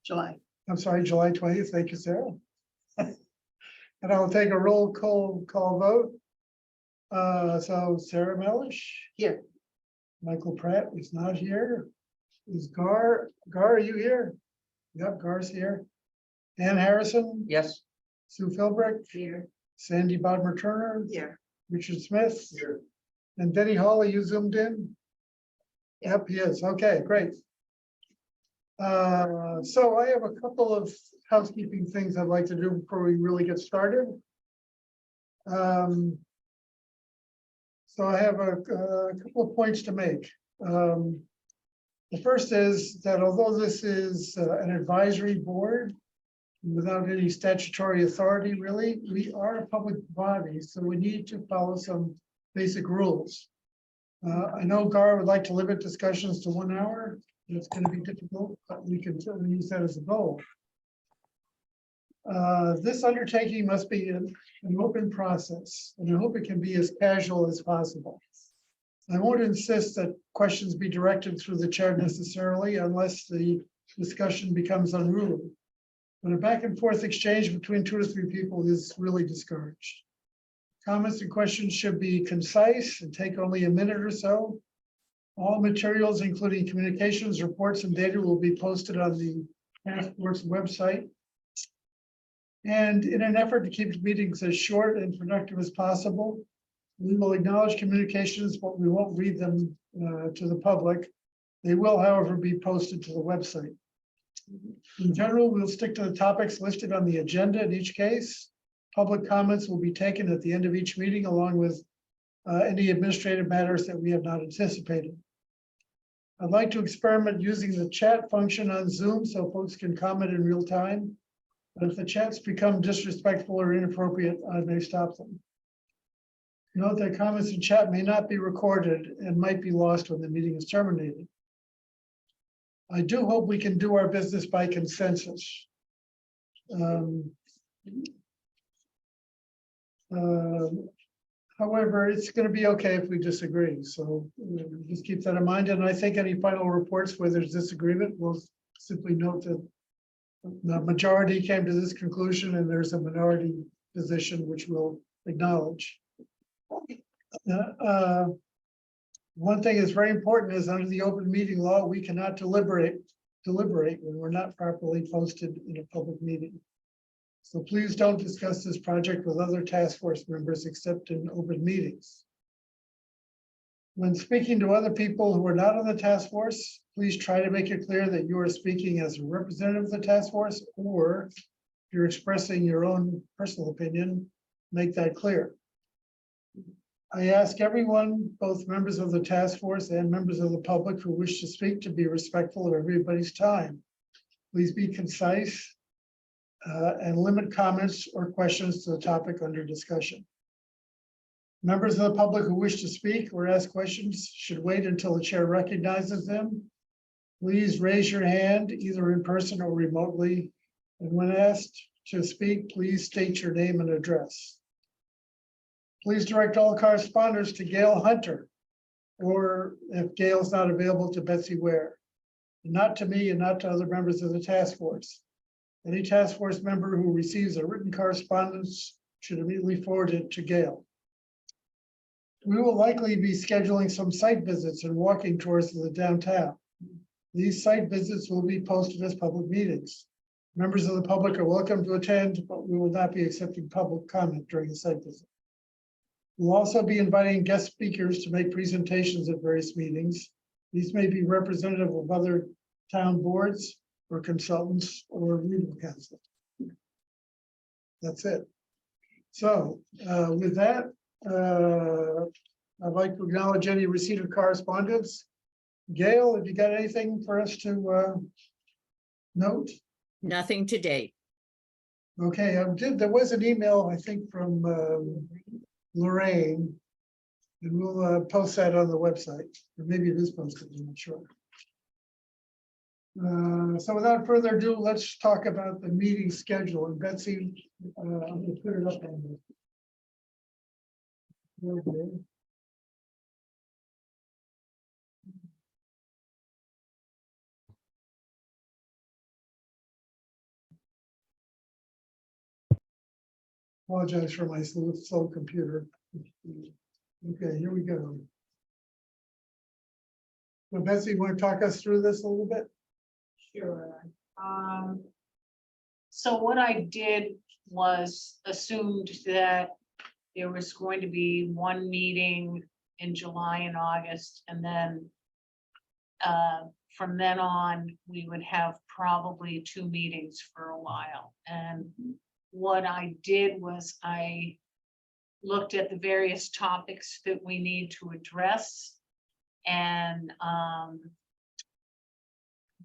July. I'm sorry, July 20th. Thank you, Sarah. And I'll take a roll call vote. So Sarah Melish, Here. Michael Pratt is not here. Is Gar, are you here? Yep, Gar's here. Ann Harrison, Yes. Sue Philbrick, Here. Sandy Bodmer Turner, Here. Richard Smith, Here. and Denny Hawley, you zoomed in? Yep, he is. Okay, great. So I have a couple of housekeeping things I'd like to do before we really get started. So I have a couple of points to make. The first is that although this is an advisory board without any statutory authority, really, we are a public body, so we need to follow some basic rules. I know Gar would like to limit discussions to 1 hour. It's going to be difficult, but we can certainly use that as a goal. This undertaking must be an open process, and I hope it can be as casual as possible. I won't insist that questions be directed through the chair necessarily unless the discussion becomes unruly. But a back and forth exchange between 2 to 3 people is really discouraged. Comments and questions should be concise and take only a minute or so. All materials, including communications, reports, and data, will be posted on the task force website. And in an effort to keep meetings as short and productive as possible, we will acknowledge communications, but we won't read them to the public. They will, however, be posted to the website. In general, we'll stick to the topics listed on the agenda in each case. Public comments will be taken at the end of each meeting, along with any administrative matters that we have not anticipated. I'd like to experiment using the chat function on Zoom so folks can comment in real time. But if the chats become disrespectful or inappropriate, I may stop them. Note that comments in chat may not be recorded and might be lost when the meeting is terminated. I do hope we can do our business by consensus. However, it's going to be okay if we disagree. So just keep that in mind. And I think any final reports where there's disagreement, we'll simply note that the majority came to this conclusion and there's a minority position which we'll acknowledge. One thing that's very important is under the open meeting law, we cannot deliberate when we're not properly posted in a public meeting. So please don't discuss this project with other task force members except in open meetings. When speaking to other people who are not on the task force, please try to make it clear that you are speaking as a representative of the task force, or if you're expressing your own personal opinion, make that clear. I ask everyone, both members of the task force and members of the public who wish to speak, to be respectful of everybody's time. Please be concise and limit comments or questions to the topic under discussion. Members of the public who wish to speak or ask questions should wait until the chair recognizes them. Please raise your hand either in person or remotely. And when asked to speak, please state your name and address. Please direct all correspondence to Gail Hunter, or if Gail's not available, to Betsy Ware. Not to me and not to other members of the task force. Any task force member who receives a written correspondence should immediately forward it to Gail. We will likely be scheduling some site visits and walking tours of the downtown. These site visits will be posted as public meetings. Members of the public are welcome to attend, but we will not be accepting public comment during the site visit. We'll also be inviting guest speakers to make presentations at various meetings. These may be representative of other town boards or consultants or legal counsel. That's it. So with that, I'd like to acknowledge any receipt of correspondence. Gail, have you got anything for us to note? Nothing to date. Okay, there was an email, I think, from Lorraine, and we'll post that on the website, or maybe it is posted, I'm not sure. So without further ado, let's talk about the meeting schedule. And Betsy, I'm going to put it up on the. Apologize for my slow computer. Okay, here we go. So Betsy, you want to talk us through this a little bit? Sure. So what I did was assumed that there was going to be one meeting in July and August, and then from then on, we would have probably 2 meetings for a while. And what I did was I looked at the various topics that we need to address and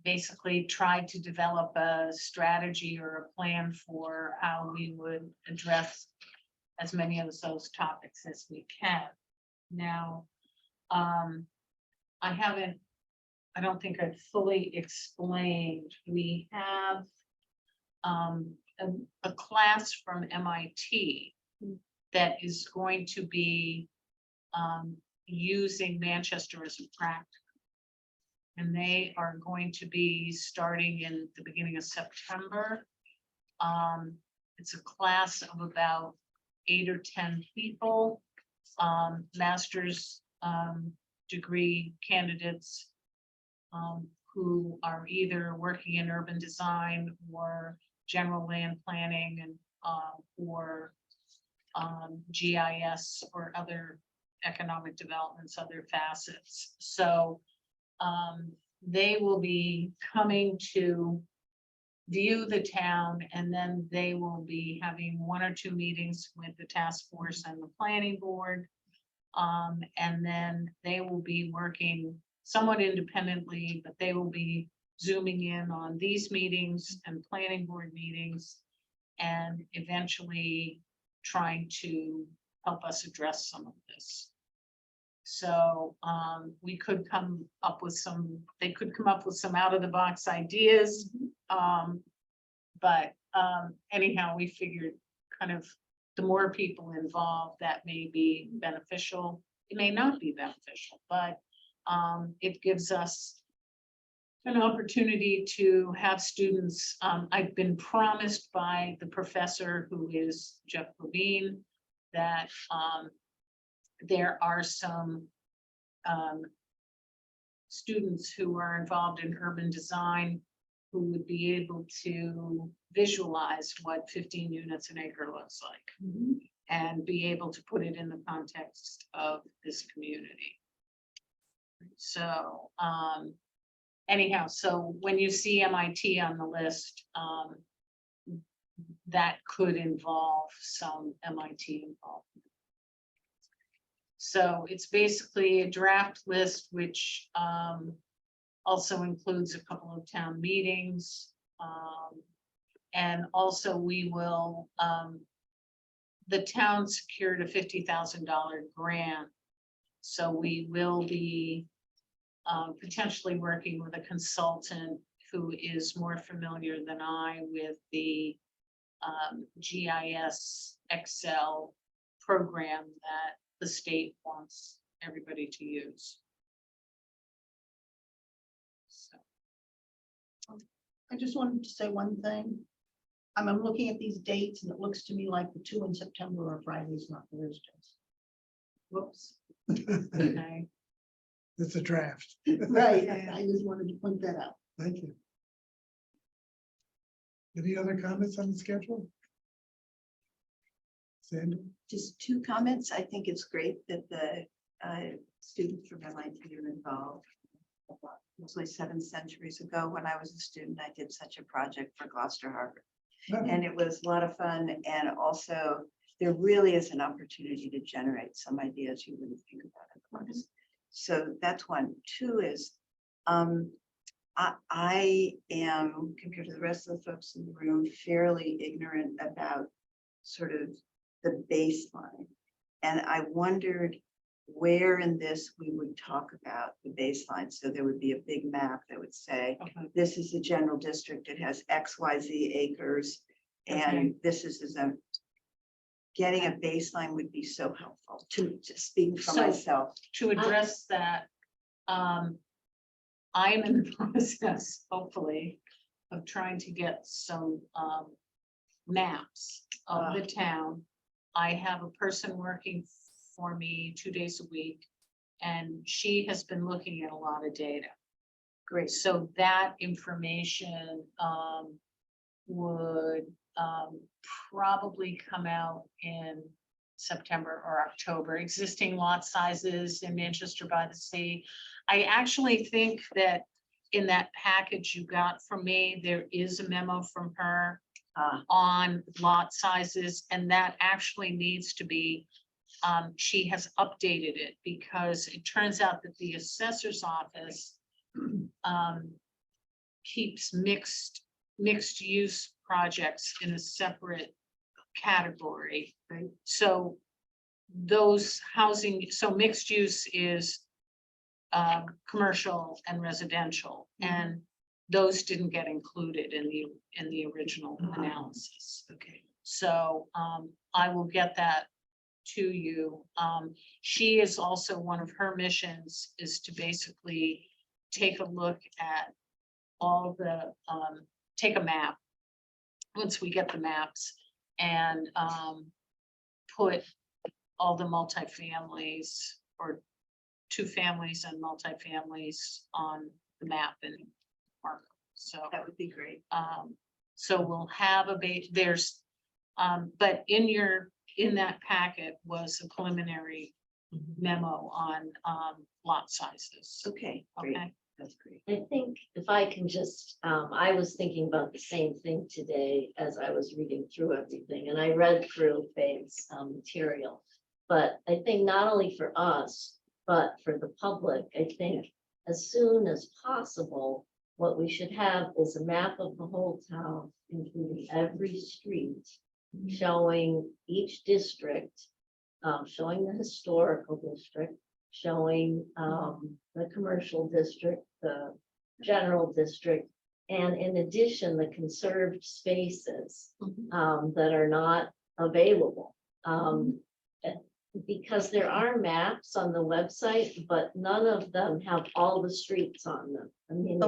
basically tried to develop a strategy or a plan for how we would address as many of those topics as we can. Now, I don't think I've fully explained. We have a class from MIT that is going to be using Manchester as a practice. And they are going to be starting in the beginning of September. It's a class of about 8 or 10 people, master's degree candidates who are either working in urban design or general land planning and or GIS or other economic developments, other facets. So they will be coming to view the town, and then they will be having 1 or 2 meetings with the task force and the planning board. And then they will be working somewhat independently, but they will be zooming in on these meetings and planning board meetings and eventually trying to help us address some of this. So we could come up with they could come up with some out of the box ideas. But anyhow, we figured kind of the more people involved, that may be beneficial. It may not be beneficial, but it gives us an opportunity to have students. I've been promised by the professor, who is Jeff Levine, that there are some students who are involved in urban design who would be able to visualize what 15 units an acre looks like and be able to put it in the context of this community. So anyhow, so when you see MIT on the list, that could involve some MIT involvement. So it's basically a draft list, which also includes a couple of town meetings. And also we will, the town secured a $50,000 grant. So we will be potentially working with a consultant who is more familiar than I with the GIS Excel program that the state wants everybody to use. So. I just wanted to say one thing. I'm looking at these dates and it looks to me like the 2 in September are Fridays, not Thursdays. Whoops. Okay. It's a draft. Right, I just wanted to point that out. Thank you. Any other comments on the schedule? Sandy? Just 2 comments. I think it's great that the students from MIT are involved. Mostly 7 centuries ago, when I was a student, I did such a project for Gloucester Harbor. And it was a lot of fun. And also, there really is an opportunity to generate some ideas you wouldn't think about otherwise. So that's 1. 2 is, I am, compared to the rest of the folks in the room, fairly ignorant about sort of the baseline. And I wondered where in this we would talk about the baseline. So there would be a big map that would say, this is the general district, it has XYZ acres, and this is the zone. Getting a baseline would be so helpful to speak for myself. To address that, I'm in the process, hopefully, of trying to get some maps of the town. I have a person working for me 2 days a week, and she has been looking at a lot of data. Great. So that information would probably come out in September or October. Existing lot sizes in Manchester by the Sea. I actually think that in that package you got from me, there is a memo from her on lot sizes, and that actually needs to be, she has updated it because it turns out that the assessor's office keeps mixed use projects in a separate category. Right. So those housing, so mixed use is commercial and residential, and those didn't get included in the original analysis. Okay. So I will get that to you. She is also, one of her missions is to basically take a look at all the, take a map. Once we get the maps and put all the multifamilies or 2 families and multifamilies on the map and mark. So That would be great. so we'll have a base, there's, but in that packet was a preliminary memo on lot sizes. Okay, great. Okay, That's great. I think if I can just, I was thinking about the same thing today as I was reading through everything, and I read through Faye's material. But I think not only for us, but for the public, I think as soon as possible, what we should have is a map of the whole town, including every street, showing each district, showing the historical district, showing the commercial district, the general district, and in addition, the conserved spaces that are not available. Because there are maps on the website, but none of them have all the streets on them. I mean,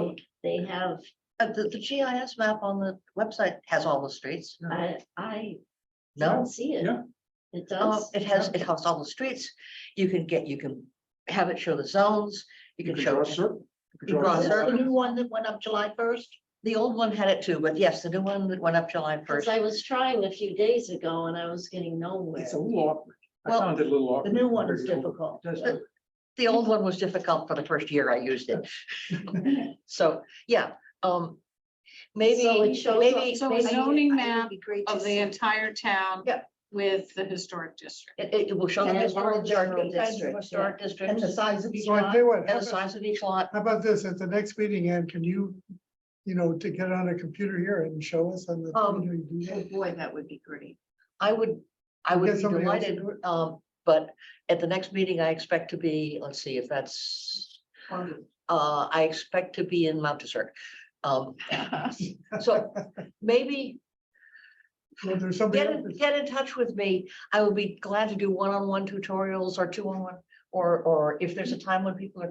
they have, The GIS map on the website has all the streets. I No? don't see it. Yeah. It does. It has all the streets. You can have it show the zones. You can show. draw a circle. You can You draw draw a a circle. circle. The new one that went up July 1st? The old one had it too, but yes, the new one that went up July Because 1st. I was trying a few days ago and I was getting nowhere. It's a little awkward. I Well, found it a little awkward. The new one is compared to the difficult. old one. Does it? The old one was difficult for the first year I used it. So, yeah, maybe, So it shows maybe. So a maybe zoning It map would be great to of the see. entire town. Yeah. With the historic district. It will show the And historic the general district, district, historic district. And the size of each So I lot. tell you what, And the size of each lot. how about this, at the next meeting, Ann, can you, to get on a computer here and show us on the. screen how you do Oh, that? boy, that would be great. I would Get be somebody else to delighted, do it? but at the next meeting, I expect to be, let's see if that's, I expect to be in Mount Desert. So maybe Well, there's somebody else that's- get in touch with me. I would be glad to do one-on-one tutorials or 2-on-1, or if there's a time when people are.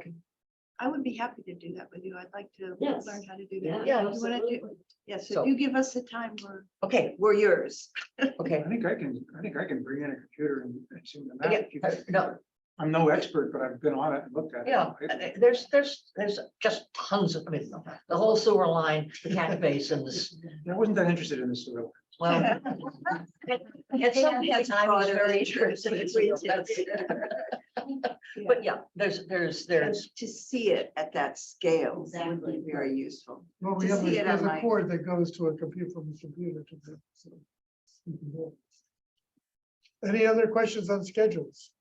I would be happy to do that with you. I'd like to Yes. learn how to do Yeah, that. Yeah, You wanna do- absolutely. Yes, So- if you give us the time, Okay, we're yours. okay. I think I can bring in a computer and see the Yeah, map. if you can- no. I'm no expert, but I've been on it and looked at it. Yeah, there's just tons of, I mean, the whole sewer line, the cat basin, this, I wasn't that interested in this. Soil. well. At some point in time, I was very interested. in sewer, But yeah, there's, To see it at that scale would Exactly. be very useful. Well, we to have, see it there's on a my- cord that goes to a computer from the computer to the. So you can do it. Any other questions on schedules?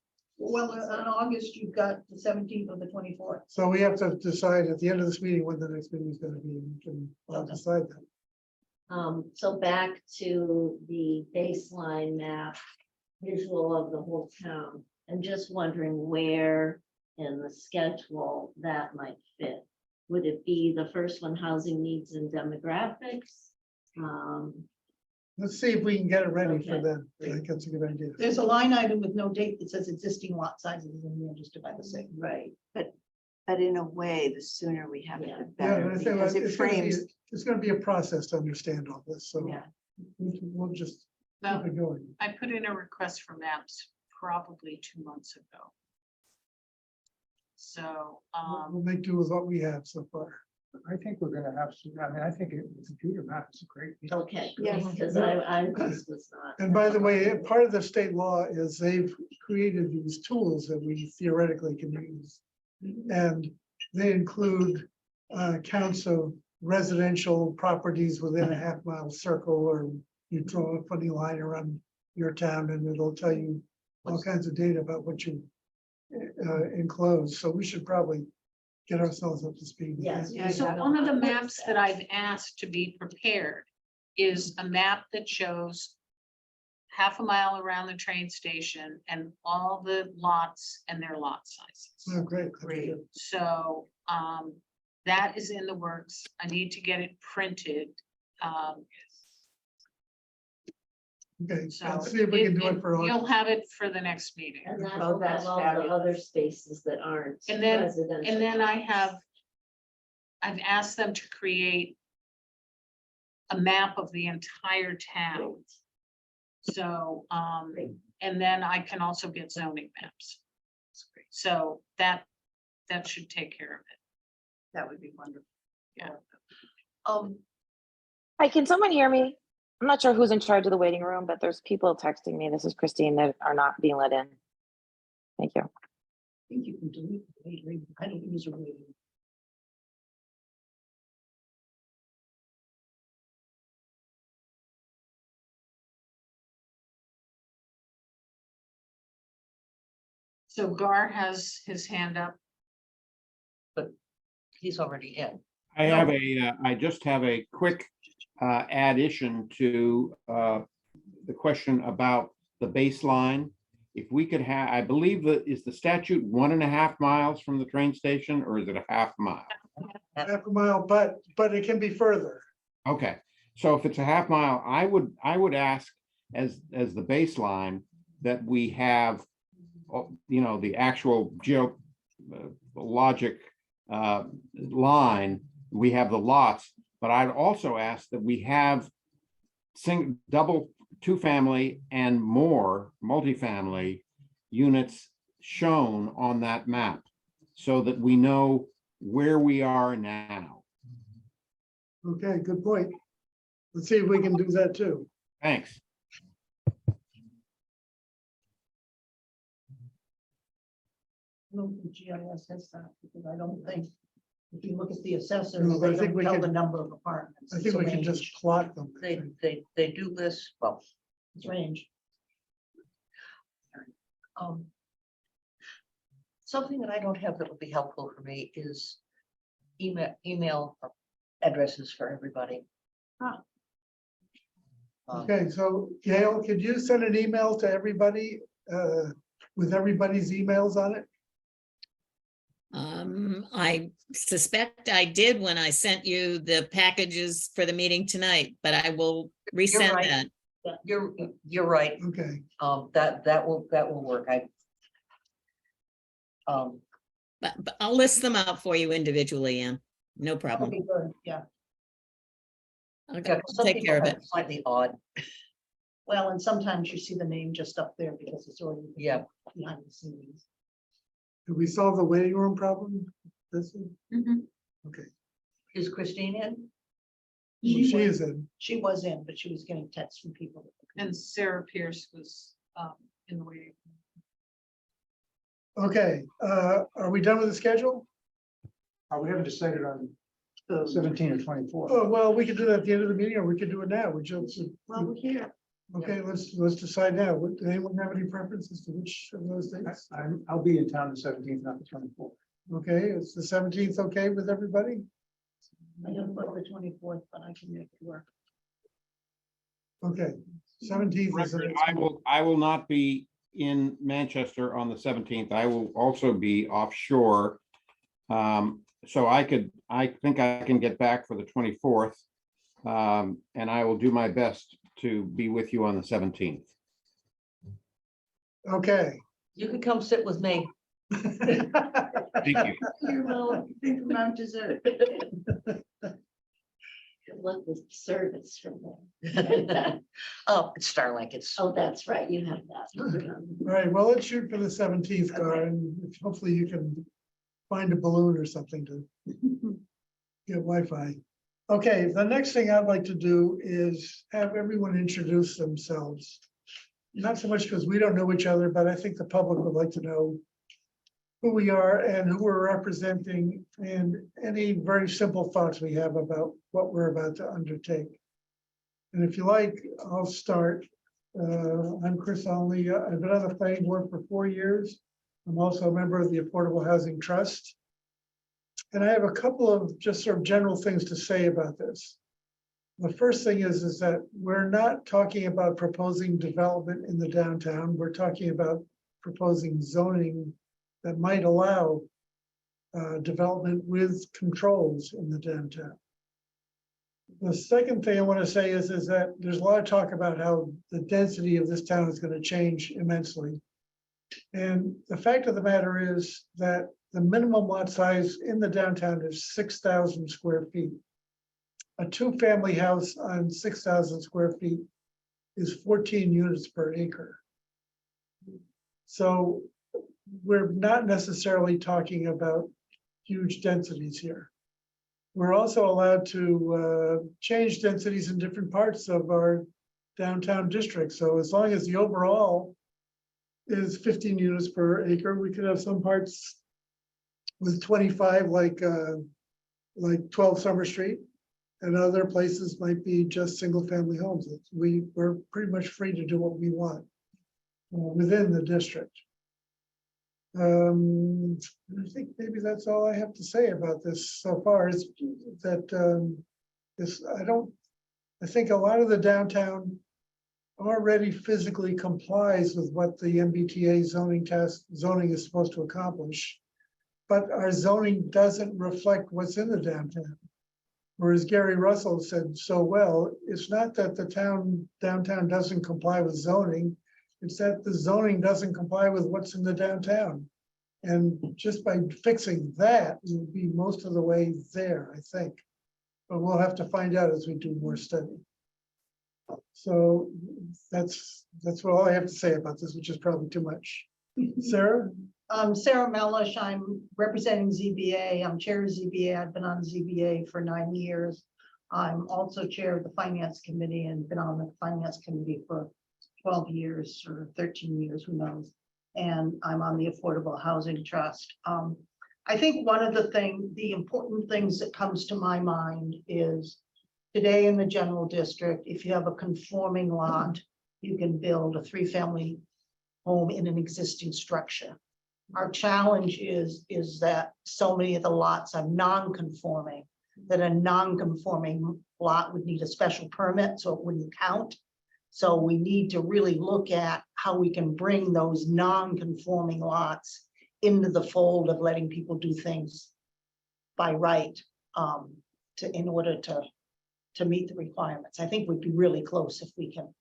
Well, in August, you've got the 17th or the 24th. So we have to decide at the end of this meeting when the next meeting is gonna be, and we can all Okay. decide that. So back to the baseline map, visual of the whole town. I'm just wondering where in the schedule that might fit. Would it be the first one, housing needs and demographics? Let's see if we can get it ready for Okay. then. I think that's a good idea. There's a line item with no date that says existing lot sizes in Manchester by the Sea. Right. But in a way, the sooner we have it, Yeah. the Yeah, better, but I think because it it's gonna be, frames. it's gonna be a process to understand all this, so. Yeah. We'll just No, keep it going. I put in a request for maps probably 2 months ago. So, We'll make do with what we have so far. I think we're gonna have some, I mean, I think the computer map is a great. Okay, Yes. because I just was not. And by the way, part of the state law is they've created these tools that we theoretically can use. And they include counts of residential properties within a half-mile circle, or you draw a funny line around your town and it'll tell you all kinds of data about what you enclose. So we should probably get ourselves up to speed. with Yes. that. Yeah, so I one of the don't- maps that I've asked to be prepared is a map that shows half a mile around the train station and all the lots and their lot sizes. Oh, great. that'd be good. So, that is in the works. I need to get it printed. Okay, So let's see if we can do it for You'll August. have it for the next meeting. And that Oh, will that's have all the fabulous. other spaces that aren't And then- residential. And then I've asked them to create a map of the entire town. So, and then I can also get zoning maps. So that should take care of it. That would be wonderful. Hi, can someone hear me? I'm not sure who's in charge of the waiting room, but there's people texting me. This is Christine that are not being let in. Thank you. I think you can delete the waiting. I don't use a waiting. So Gar has his hand up. He's already in. I just have a quick addition to the question about the baseline. If we could have, I believe that is the statute 1.5 miles from the train station, or is it a half mile? Half a mile, but it can be further. Okay, so if it's a half mile, I would ask as the baseline that we have, the actual geologic line, we have the lots, but I'd also ask that we have double, two-family and more multifamily units shown on that map so that we know where we are now. Okay, good point. Let's see if we can do that too. Thanks. I don't think GIS has that, because I don't think, if you look at the assessors, No, but I they think don't we tell can- the number of apartments. I It's think a we can range. just plot them. I think. They do list, well, It's range. something that I don't have that would be helpful for me is email addresses for everybody. Ah. Okay, so Gail, could you send an email to everybody with everybody's emails on it? I suspect I did when I sent you the packages for the meeting tonight, but I will resend right. that. You're right. Okay, That will work. But I'll list them out for you individually, Ann. No That'd problem. be good, yeah. I'll yeah, 'cause some take people care of have it. Slightly odd, Well, and sometimes you see the name just up there because it's already. Yeah. Behind the scenes. did we solve the waiting room problem? This one? Mhm. Okay, is Christine in? she is in. She was in, but she was getting texts from people. And Sarah Pierce was in the waiting. Okay, are we done with the schedule? We haven't decided on 17 or 24. Oh, well, we could do that at the end of the meeting, or we could do it now. We just, Well, we're here. okay, let's decide now. Does anyone have any preferences to which of those dates? I'll be in town the 17th, not the 24th. Okay, is the 17th okay with everybody? I didn't put the 24th, but I can make it work. Okay, 17th is. the Record, next I will not be in Manchester on the 17th. I will also be offshore. So I think I can get back for the 24th. And I will do my best to be with you on the 17th. Okay. You could come sit with me. Thank you. You will think about dessert. Good luck with service from there. Oh, it's Starlink, it's. Oh, that's right, you have that. All right, well, let's shoot for the 17th, Gar, and hopefully you can find a balloon or something to get Wi-Fi. Okay, the next thing I'd like to do is have everyone introduce themselves. Not so much because we don't know each other, but I think the public would like to know who we are and who we're representing, and any very simple thoughts we have about what we're about to undertake. And if you like, I'll start. I'm Chris Onley. I've been on the planning board for 4 years. I'm also a member of the Affordable Housing Trust. And I have a couple of just sort of general things to say about this. The first thing is that we're not talking about proposing development in the downtown. We're talking about proposing zoning that might allow development with controls in the downtown. The second thing I want to say is that there's a lot of talk about how the density of this town is going to change immensely. And the fact of the matter is that the minimum lot size in the downtown is 6,000 square feet. A 2-family house on 6,000 square feet is 14 units per acre. So we're not necessarily talking about huge densities here. We're also allowed to change densities in different parts of our downtown district. So as long as the overall is 15 units per acre, we could have some parts with 25, like 12 Summer Street, and other places might be just single family homes. We're pretty much free to do what we want within the district. I think maybe that's all I have to say about this so far, is that I think a lot of the downtown already physically complies with what the MBTA zoning is supposed to accomplish, but our zoning doesn't reflect what's in the downtown. Whereas Gary Russell said so well, it's not that the downtown doesn't comply with zoning, it's that the zoning doesn't comply with what's in the downtown. And just by fixing that, we'll be most of the way there, I think. But we'll have to find out as we do more study. So that's all I have to say about this, which is probably too much. Sarah? Sarah Melish, I'm representing ZBA. I'm chair of ZBA. I've been on ZBA for 9 years. I'm also chair of the finance committee and been on the finance committee for 12 years or 13 years, who knows? And I'm on the Affordable Housing Trust. I think one of the important things that comes to my mind is today in the general district, if you have a conforming lot, you can build a 3-family home in an existing structure. Our challenge is that so many of the lots are non-conforming, that a non-conforming lot would need a special permit, so it wouldn't count. So we need to really look at how we can bring those non-conforming lots into the fold of letting people do things by right in order to meet the requirements. I think we'd be really close if we can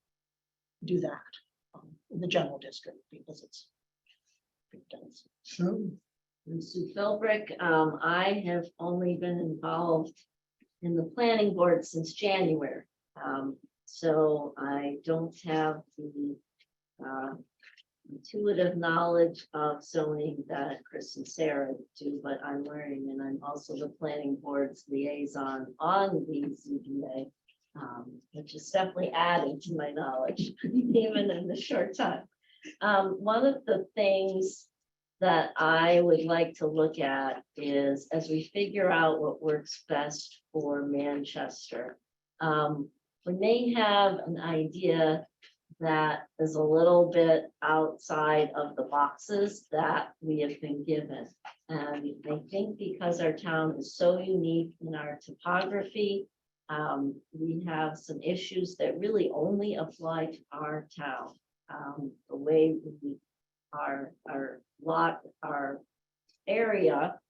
do that in the general district, because it's pretty dense. So, And Sue Philbrick, I have only been involved in the planning board since January. So I don't have the intuitive knowledge of zoning that Chris and Sarah do, but I'm learning, and I'm also the planning board's liaison on the ZBA, which is definitely adding to my knowledge, even in the short time. One of the things that I would like to look at is, as we figure out what works best for Manchester, when they have an idea that is a little bit outside of the boxes that we have been given. And I think because our town is so unique in our topography, we have some issues that really only apply to our town. The way our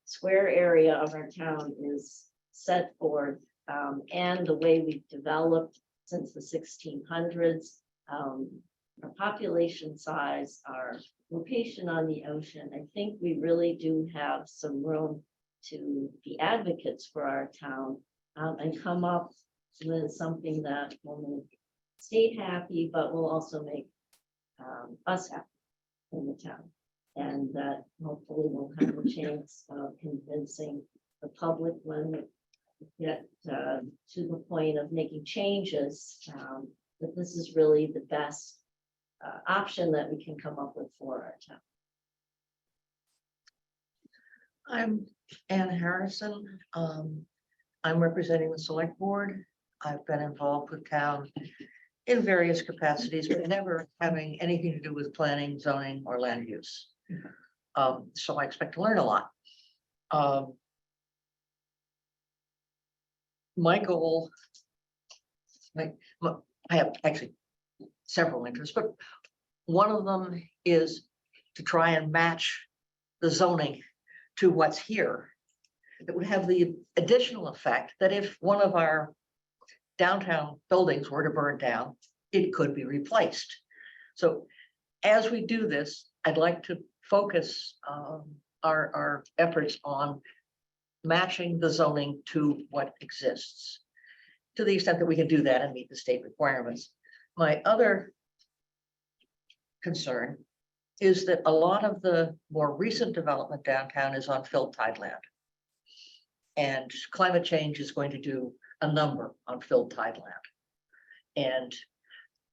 square area of our town is set forth, and the way we've developed since the 1600s. Our population size, our location on the ocean, I think we really do have some room to be advocates for our town, and come up with something that will make state happy, but will also make us happy in the town. And that hopefully we'll have a chance of convincing the public when we get to the point of making changes, that this is really the best option that we can come up with for our town. I'm Ann Harrison. I'm representing the select board. I've been involved with town in various capacities, but never having anything to do with planning, zoning, or land use. So I expect to learn a lot. My goal, I have actually several interests, but one of them is to try and match the zoning to what's here. It would have the additional effect that if one of our downtown buildings were to burn down, it could be replaced. So as we do this, I'd like to focus our efforts on matching the zoning to what exists, to the extent that we can do that and meet the state requirements. My other concern is that a lot of the more recent development downtown is on filled tideland. And climate change is going to do a number on filled tideland. And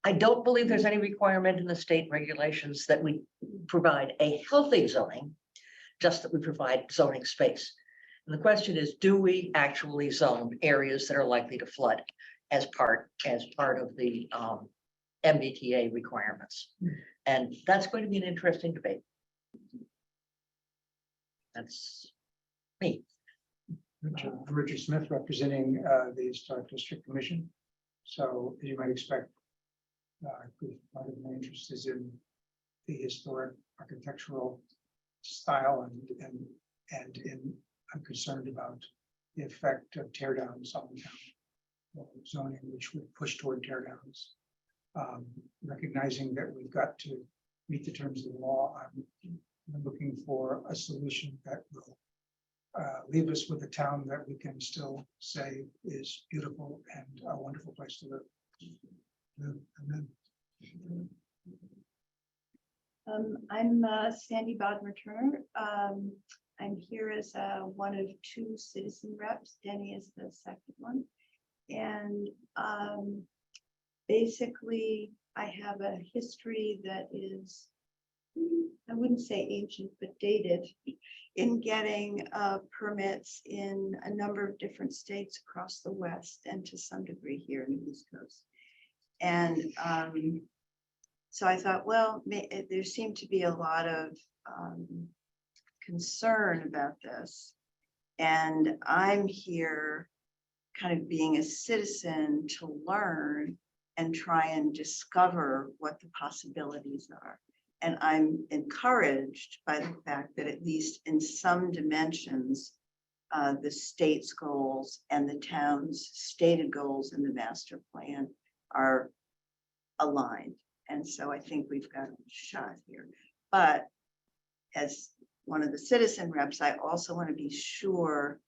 I don't believe there's any requirement in the state regulations that we provide a healthy zoning, just that we provide zoning space. And the question is, do we actually zone areas that are likely to flood as part of the MBTA requirements? And that's going to be an interesting debate. That's me. Richard Smith representing the Historic District Commission. So as you might expect, part of my interest is in the historic architectural style and I'm concerned about the effect of tear downs on the town zoning, which would push toward tear downs. Recognizing that we've got to meet the terms of the law, I'm looking for a solution that will leave us with a town that we can still say is beautiful and a wonderful place to live. Amen. I'm Sandy Bodmer-Turner. I'm here as one of two citizen reps. Denny is the second one. And basically, I have a history that is, I wouldn't say ancient, but dated in getting permits in a number of different states across the West and to some degree here in the East Coast. And so I thought, well, there seemed to be a lot of concern about this. And I'm here kind of being a citizen to learn and try and discover what the possibilities are. And I'm encouraged by the fact that at least in some dimensions, the state's goals and the town's stated goals in the master plan are aligned. And so I think we've got a shot here. But as one of the citizen reps, I also want to be sure,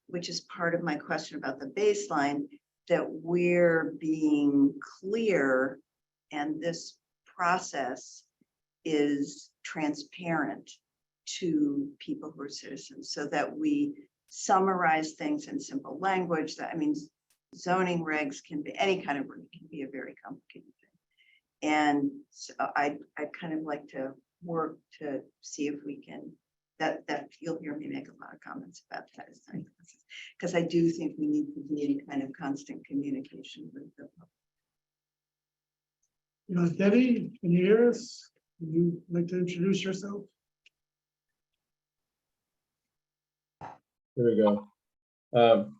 which is part of my question about the baseline, that we're being clear and this process is transparent to people who are citizens, so that we summarize things in simple language. That, I mean, zoning regs can be any kind of work, can be a very complicated thing. And so I'd kind of like to work to see if we can, that you'll hear me make a lot of comments about that, because I do think we need to be in kind of constant communication with the public. Debbie, can you hear us? Would you like to introduce yourself? Here we go.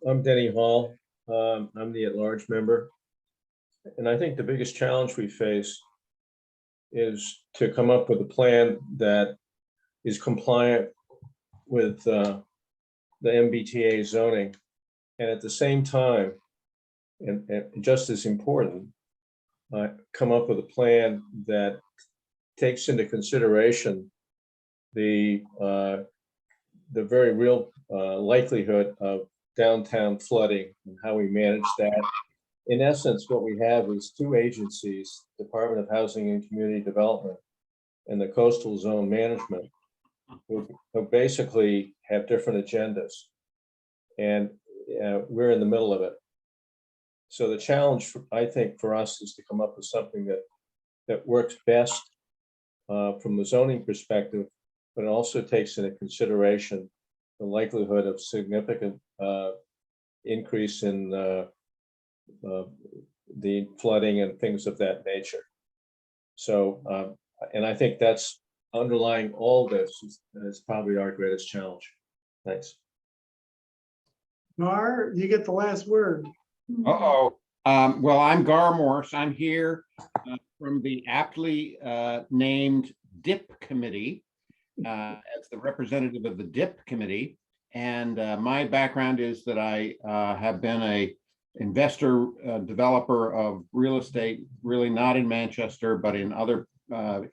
I'm Denny Hall. I'm the at-large member. And I think the biggest challenge we face is to come up with a plan that is compliant with the MBTA zoning. And at the same time, and just as important, come up with a plan that takes into consideration the very real likelihood of downtown flooding and how we manage that. In essence, what we have is two agencies, Department of Housing and Community Development and the Coastal Zone Management, who basically have different agendas. And we're in the middle of it. So the challenge, I think, for us is to come up with something that works best from the zoning perspective, but it also takes into consideration the likelihood of significant increase in the flooding and things of that nature. So, and I think that's underlying all this is probably our greatest challenge. Thanks. Gar, you get the last word. Uh-oh. Well, I'm Gar Morse. I'm here from the aptly named DIP Committee as the representative of the DIP Committee. And my background is that I have been a investor developer of real estate, really not in Manchester, but in other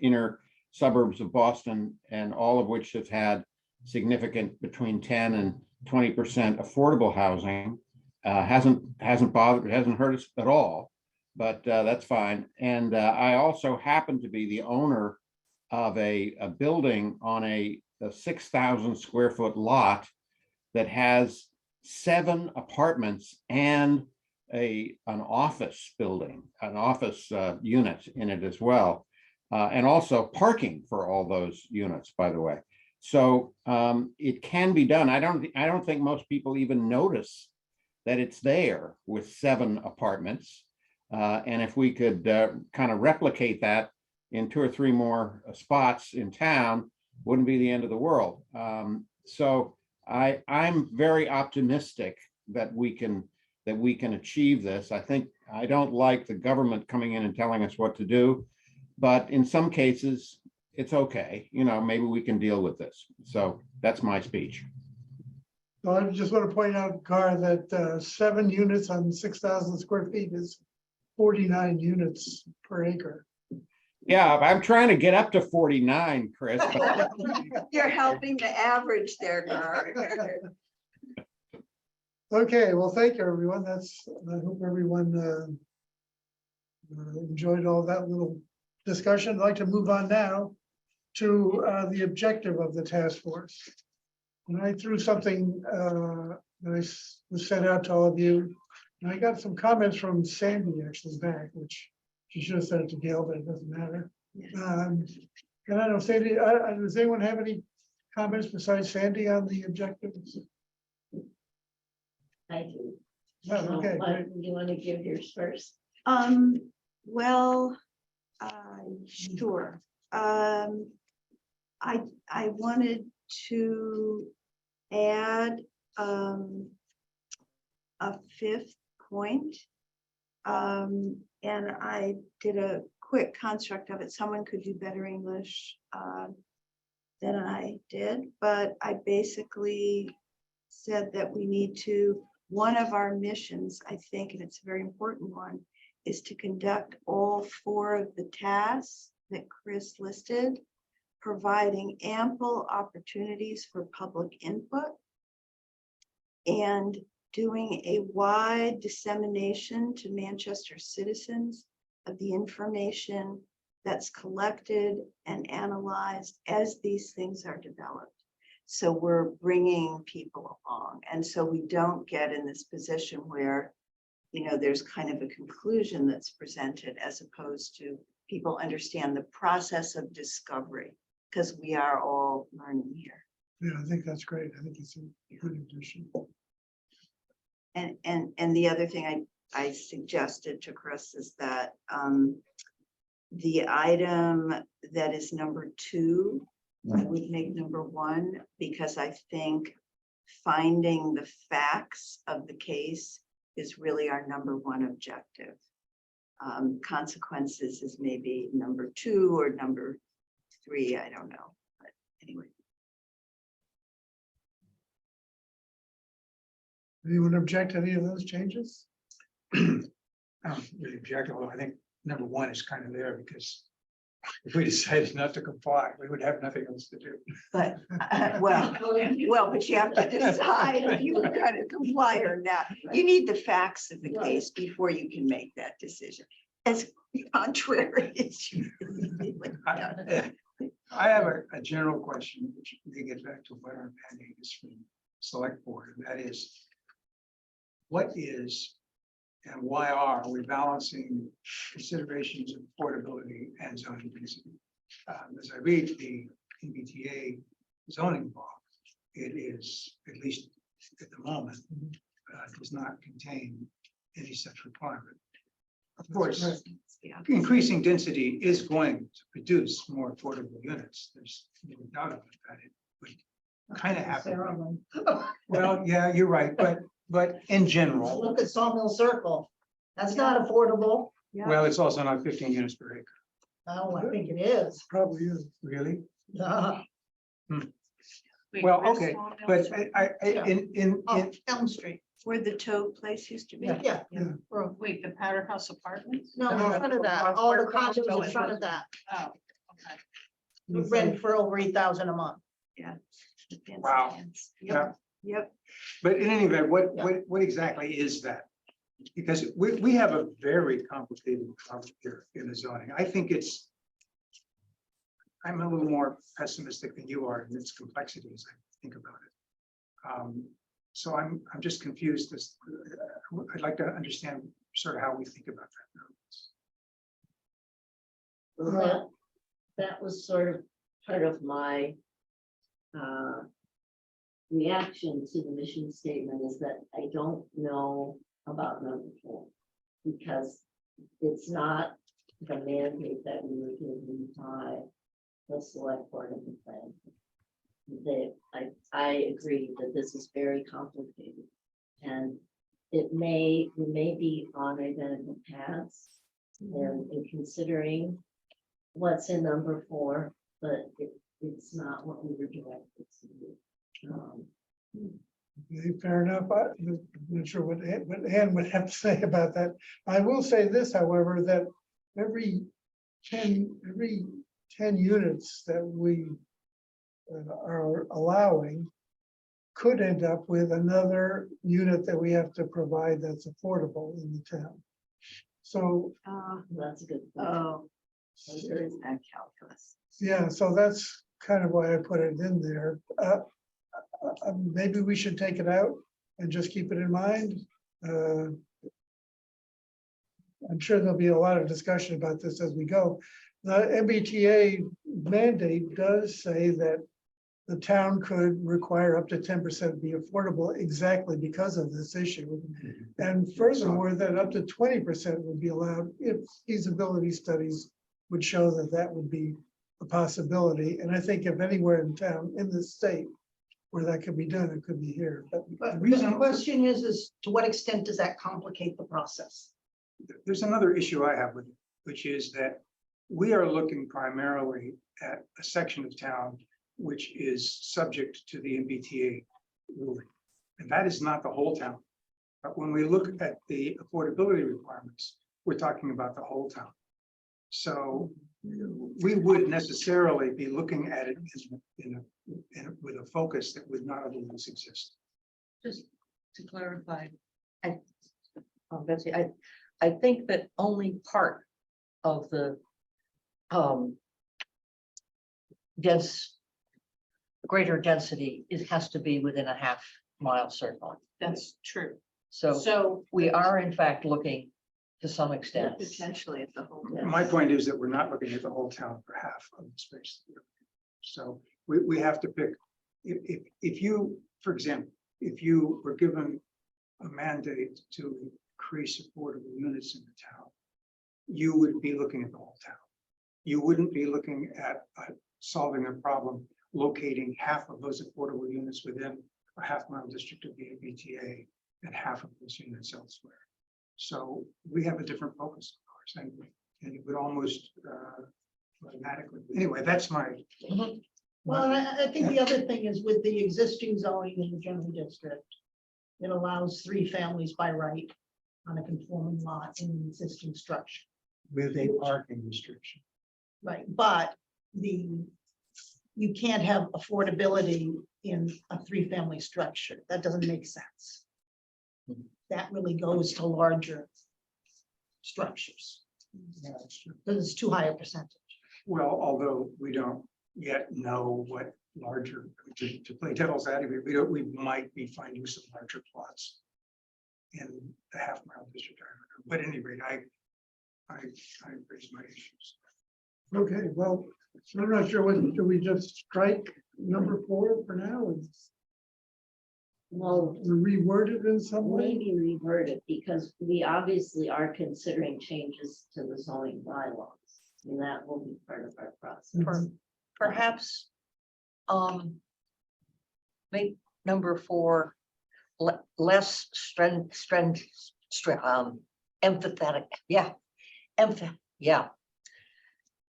inner suburbs of Boston, and all of which have had significant between 10 and 20% affordable housing. Hasn't hurt us at all, but that's fine. And I also happen to be the owner of a building on a 6,000 square foot lot that has 7 apartments and an office building, an office unit in it as well, and also parking for all those units, by the way. So it can be done. I don't think most people even notice that it's there with 7 apartments. And if we could kind of replicate that in 2 or 3 more spots in town, wouldn't be the end of the world. So I'm very optimistic that we can achieve this. I don't like the government coming in and telling us what to do, but in some cases, it's okay. You know, maybe we can deal with this. So that's my speech. So I just want to point out, Gar, that 7 units on 6,000 square feet is 49 units per acre. Yeah, I'm trying to get up to 49, Chris. But You're helping the average there, Gar. Okay, well, thank you, everyone. I hope everyone enjoyed all that little discussion. I'd like to move on now to the objective of the task force. And I threw something that was sent out to all of you. And I got some comments from Sandy actually back, which she should have sent it to Gail, but it doesn't matter. And I don't know, Sandy, does anyone have any comments besides Sandy on the objectives? I do. No, okay, great. You want to give yours first? Well, sure. I wanted to add a 5th point. And I did a quick construct of it. Someone could do better English than I did, but I basically said that we need to, one of our missions, I think, and it's a very important one, is to conduct all 4 of the tasks that Chris listed, providing ample opportunities for public input and doing a wide dissemination to Manchester citizens of the information that's collected and analyzed as these things are developed. So we're bringing people along. And so we don't get in this position where, you know, there's kind of a conclusion that's presented as opposed to people understand the process of discovery, because we are all learning here. Yeah, I think that's great. I think it's a good addition. And the other thing I suggested to Chris is that the item that is number 2, I would make number 1, because I think finding the facts of the case is really our number 1 objective. Consequences is maybe number 2 or number 3, I don't know, but anyway. Anyone object to any of those changes? Really object, although I think number 1 is kind of there because If we decided not to comply, we would have nothing else to do. But, well, but you have to decide if you were going to comply or not. You need the facts of the case before you can make that decision. As contrary as you. really are. I have a general question, which may get back to what our mandate is from select board, and that is, what is and why are we balancing considerations of affordability and zoning density? As I read the MBTA zoning law, it is, at least at the moment, does not contain any such requirement. Of course, increasing density is going to produce more affordable units. There's no doubt about that. It would kind of happen. Well, yeah, you're right, but in general, Look at Sawmill Circle. That's not affordable. well, it's also not 15 units per acre. Oh, I think it is. Probably is. Really? Wait, Well, where's okay, Sawmill but Circle? in Oh, Elm Street. Where the Toad place used to be. Yeah. Wait, the Powder House Apartments? No, in front of that, all the condos in front of that, Oh, okay. we rent for over 8,000 a month. Yeah. Wow. Yeah. Yep. But in any event, what exactly is that? Because we have a very complicated problem here in the zoning. I think I'm a little more pessimistic than you are in its complexity as I think about it. So I'm just confused as, I'd like to understand sort of how we think about that. Well, that was sort of part of my reaction to the mission statement, is that I don't know about number 4, because it's not the mandate that we were given by the select board and the plan. I agree that this is very complicated, and we may be on identical paths in considering what's in number 4, but it's not what we were directed to do. Okay, fair enough. I'm not sure what Ann would have to say about that. I will say this, however, that every 10 units that we are allowing could end up with another unit that we have to provide that's affordable in the town. So, That's a good point. Oh, there is that calculus. yeah, so that's kind of why I put it in there. Maybe we should take it out and just keep it in mind. I'm sure there'll be a lot of discussion about this as we go. The MBTA mandate does say that the town could require up to 10% be affordable exactly because of this issue. And furthermore, that up to 20% would be allowed if feasibility studies would show that that would be a possibility. And I think if anywhere in town, in the state, where that could be done, it could be here. But But the the reason, question is, to what extent does that complicate the process? There's another issue I have with it, which is that we are looking primarily at a section of town which is subject to the MBTA ruling. And that is not the whole town. But when we look at the affordability requirements, we're talking about the whole town. So we would necessarily be looking at it with a focus that would not otherwise exist. Just to clarify, Betsy, I think that only part of the greater density has to be within a half-mile circle. That's true. So So. we are in fact looking to some extent. Potentially at the whole. My point is that we're not looking at the whole town for half of the space. So we have to pick, if you, for example, if you were given a mandate to increase affordable units in the town, you would be looking at the whole town. You wouldn't be looking at solving a problem, locating half of those affordable units within a half-mile district of the MBTA and half of those units elsewhere. So we have a different focus, of course, and it would almost automatically. Anyway, that's my. Well, I think the other thing is with the existing zoning in the general district, it allows 3 families by right on a conforming lot in an existing structure. With a parking restriction. Right, but you can't have affordability in a three-family structure. That doesn't make sense. That really goes to larger structures, Yeah, that's true. because it's too high a percentage. Well, although we don't yet know what larger, to play devil's advocate, we might be finding some larger plots in the half-mile district. But at any rate, I raised my issues. Okay, well, I'm not sure what, do we just strike number 4 for now and Well, reword it in some way? maybe revert it because we obviously are considering changes to the zoning bylaws. And that will be part of our process. Perhaps, make number 4 less empathetic,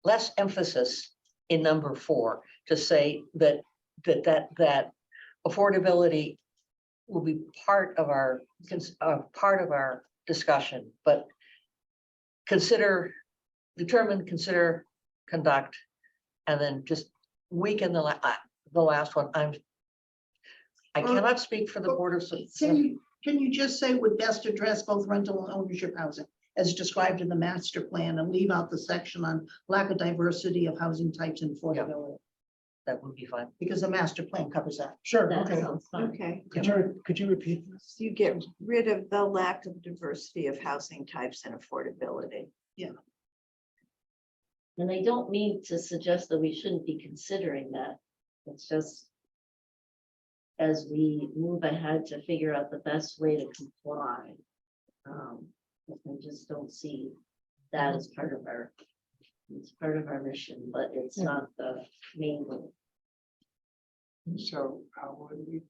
less emphasis in number 4 to say that affordability will be part of our discussion, but determine, consider, conduct, and then just weaken the last one. I cannot speak for the Board of. Can you just say would best address both rental and ownership housing as described in the master plan and leave out the section on lack of diversity of housing types and affordability? That would be fine. Because the master plan covers that. Sure, That okay. sounds fine. Okay, Could you repeat this? so you get rid of the lack of diversity of housing types and affordability. And I don't mean to suggest that we shouldn't be considering that. It's just as we move ahead to figure out the best way to comply. I just don't see that as part of it's part of our mission, but it's not the main goal. So how would we?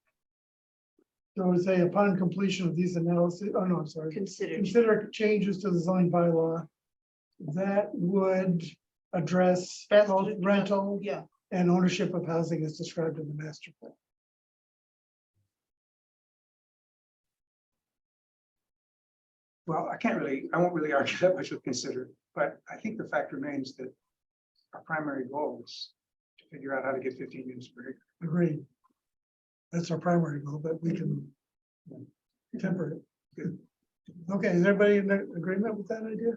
So I would say upon completion of these analysis, oh no, I'm sorry. Considered. Consider changes to the zoning bylaw that would address Best both address- rental Yeah, and ownership of housing as described in the master plan. Well, I won't really argue that much with consider, but I think the fact remains that our primary goal is to figure out how to get 15 units per acre. Agreed. That's our primary goal, but we can temper it. Good. Okay, is everybody in agreement with that idea?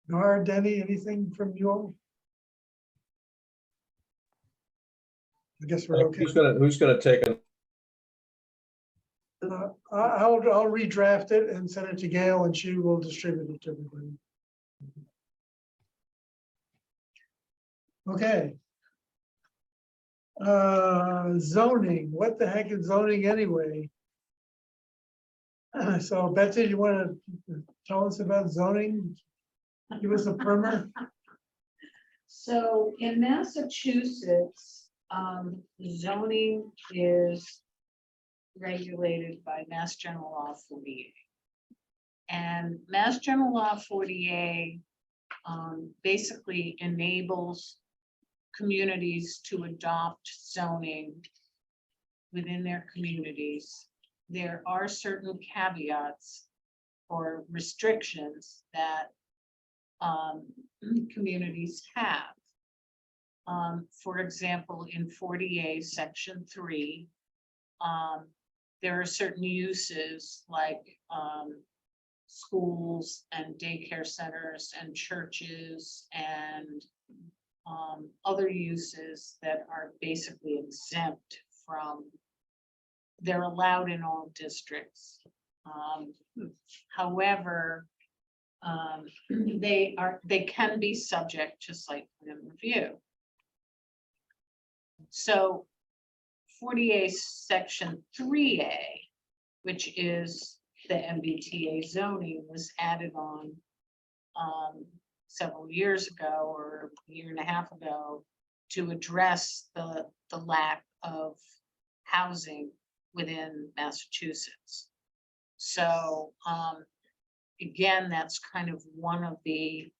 Nora, Denny, anything from you all? I guess we're okay. Who's gonna take a I'll redraft it and send it to Gail and she will distribute it to everybody. Okay. Zoning, what the heck is zoning anyway? So Betsy, you want to tell us about zoning? Give us a primer. So in Massachusetts, zoning is regulated by Mass General Law 48. And Mass General Law 48 basically enables communities to adopt zoning within their communities. There are certain caveats or restrictions that communities have. For example, in 40A Section 3, there are certain uses like schools and daycare centers and churches and other uses that are basically exempt from, they're allowed in all districts. However, they can be subject to site plan review. So 48 Section 3A, which is the MBTA zoning, was added on several years ago or a year and a half ago to address the lack of housing within Massachusetts. So again, that's kind of one of the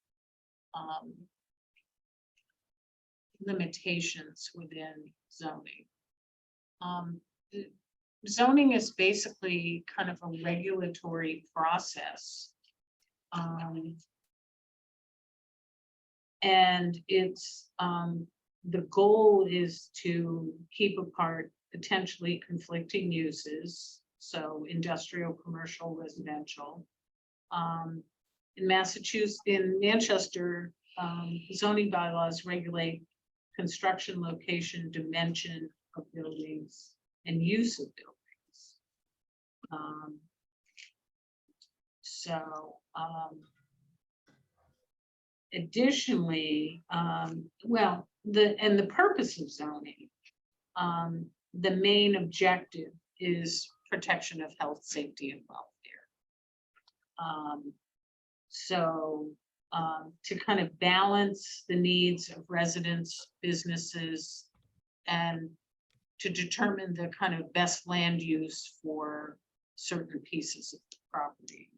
limitations within zoning. Zoning is basically kind of a regulatory process And it's, the goal is to keep apart potentially conflicting uses, so industrial, commercial, residential. In Massachusetts, in Manchester, zoning bylaws regulate construction, location, dimension of buildings and use of buildings. So, additionally, well, the purpose of zoning, the main objective is protection of health, safety, and welfare. So, to kind of balance the needs of residents, businesses, and to determine the kind of best land use for certain pieces of the property.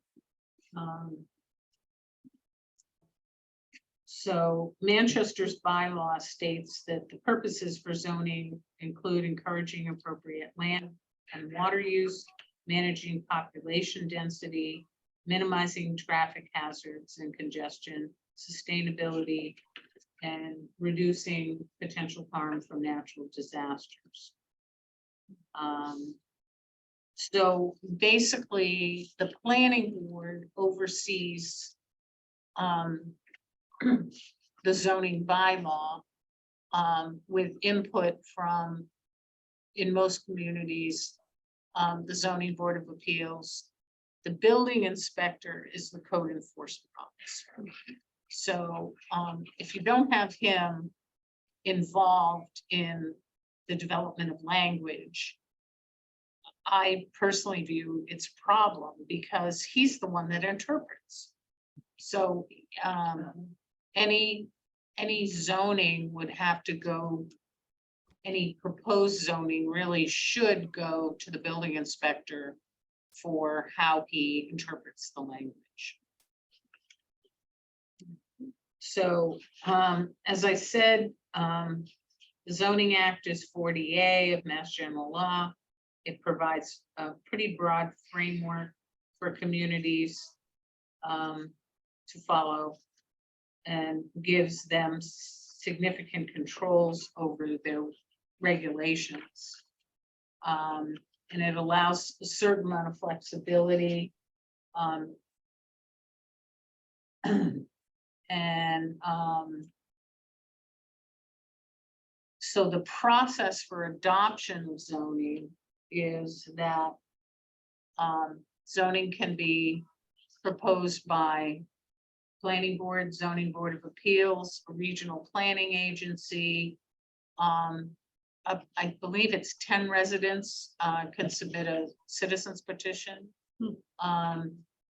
So Manchester's bylaw states that the purposes for zoning include encouraging appropriate land and water use, managing population density, minimizing traffic hazards and congestion, sustainability, and reducing potential harm from natural disasters. So basically, the planning board oversees the zoning bylaw with input from, in most communities, the zoning board of appeals. The building inspector is the code enforcement officer. So if you don't have him involved in the development of language, I personally view it's a problem because he's the one that interprets. So any zoning would have to go, any proposed zoning really should go to the building inspector for how he interprets the language. So as I said, the Zoning Act is 40A of Mass General Law. It provides a pretty broad framework for communities to follow and gives them significant controls over their regulations. And it allows a certain amount of flexibility. So the process for adoption of zoning is that zoning can be proposed by planning board, zoning board of appeals, a regional planning agency. I believe it's 10 residents can submit a citizen's petition.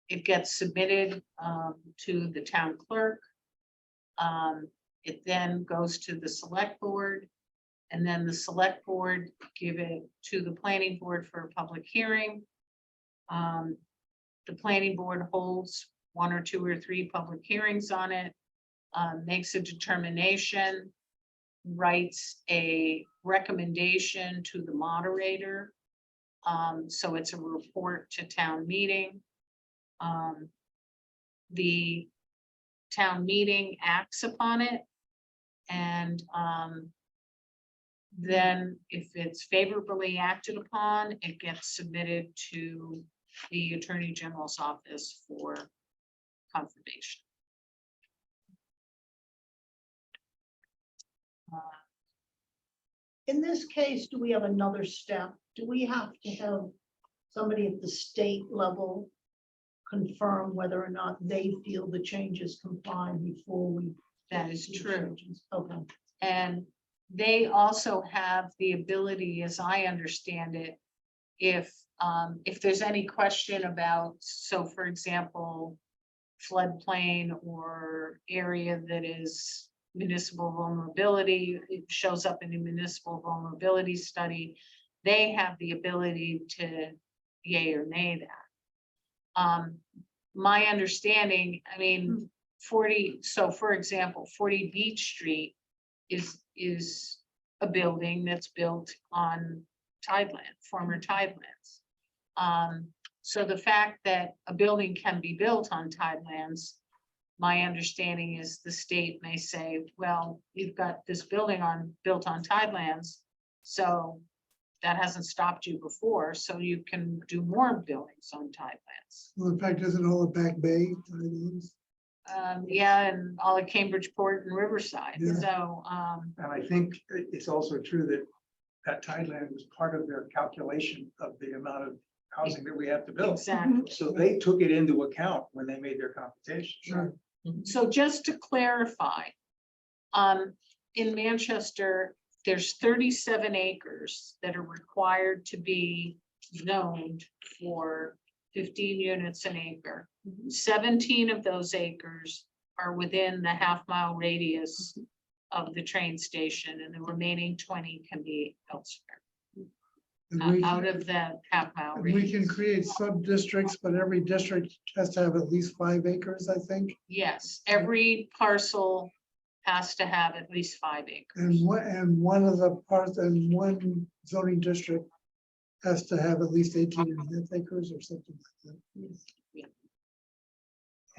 It gets submitted to the town clerk. It then goes to the select board, and then the select board give it to the planning board for a public hearing. The planning board holds 1 or 2 or 3 public hearings on it, makes a determination, writes a recommendation to the moderator. So it's a report to town meeting. The town meeting acts upon it, and then if it's favorably acted upon, it gets submitted to the Attorney General's office for confirmation. In this case, do we have another step? Do we have to have somebody at the state level confirm whether or not they feel the changes comply before we? That is do true. changes? Okay. And they also have the ability, as I understand it, if there's any question about, so for example, floodplain or area that is municipal vulnerability, it shows up in a municipal vulnerability study, they have the ability to yay or nay that. My understanding, I mean, 40, so for example, 40 Beach Street is a building that's built on tideland, former tidelands. So the fact that a building can be built on tidelands my understanding is the state may say, well, you've got this building built on tidelands. So that hasn't stopped you before, so you can do more buildings on tidelands. Well, in fact, isn't all the Back Bay? Tidelands? Yeah, and all of Cambridgeport and Riverside, Yeah. so, And I think it's also true that that tideland was part of their calculation of the amount of housing that we have to build. exactly. So they took it into account when they made their computation. Sure. So just to clarify, in Manchester, there's 37 acres that are required to be zoned for 15 units an acre. 17 of those acres are within the half-mile radius of the train station, and the remaining 20 can be elsewhere, And we out can- of the half-mile and we radius. can create sub-districts, but every district has to have at least 5 acres, I think. Yes, every parcel has to have at least 5 acres. And one of the parts, and one zoning district has to have at least 18.5 acres or something like that.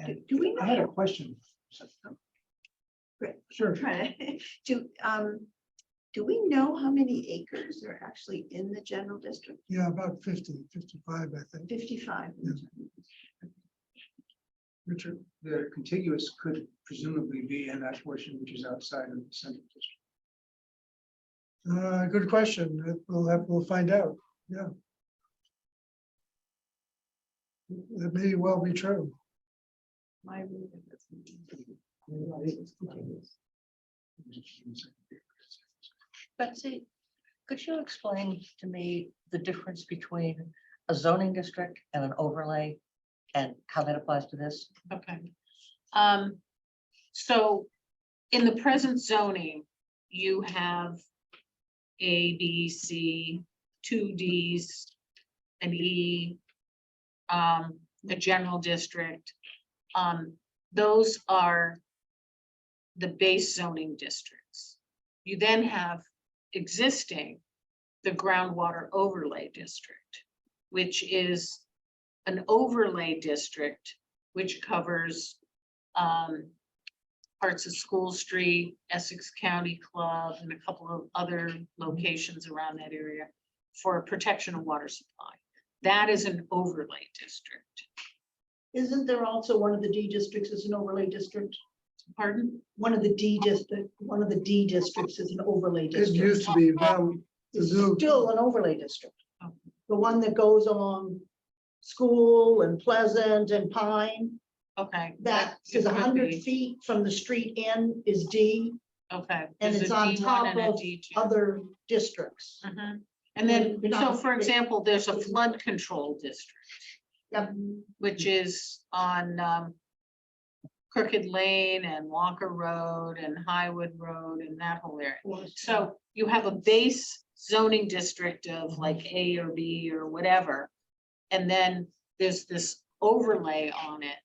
And Do we I had a question. Sure. Do we know how many acres are actually in the general district? Yeah, about 50, 55, I think. 55. Richard, The contiguous could presumably be in that portion which is outside of the central district. good question. We'll find out. Yeah. That may well be true. My Betsy, could you explain to me the difference between a zoning district and an overlay and how that applies to this? Okay. So in the present zoning, you have A, B, C, 2 Ds, an E, a general district. Those are the base zoning districts. You then have existing the groundwater overlay district, which is an overlay district which covers parts of School Street, Essex County Club, and a couple of other locations around that area for protection of water supply. That is an overlay district. Isn't there also one of the D districts is an overlay district? Pardon? One of the D districts is an overlay It district. used to be, now, the It's zoo, still an overlay district. Oh. The one that goes along School and Pleasant and Pine, Okay. that it is could 100 be. feet from the street end is D, Okay. and there's it's a on D1 top and a of D2. other districts. Mhm. And then, You're so not- for example, there's a flood control district. Yep. Which is on Crooked Lane and Walker Road and Highwood Road and that whole area. So you have a base zoning district of like A or B or whatever. And then there's this overlay on it.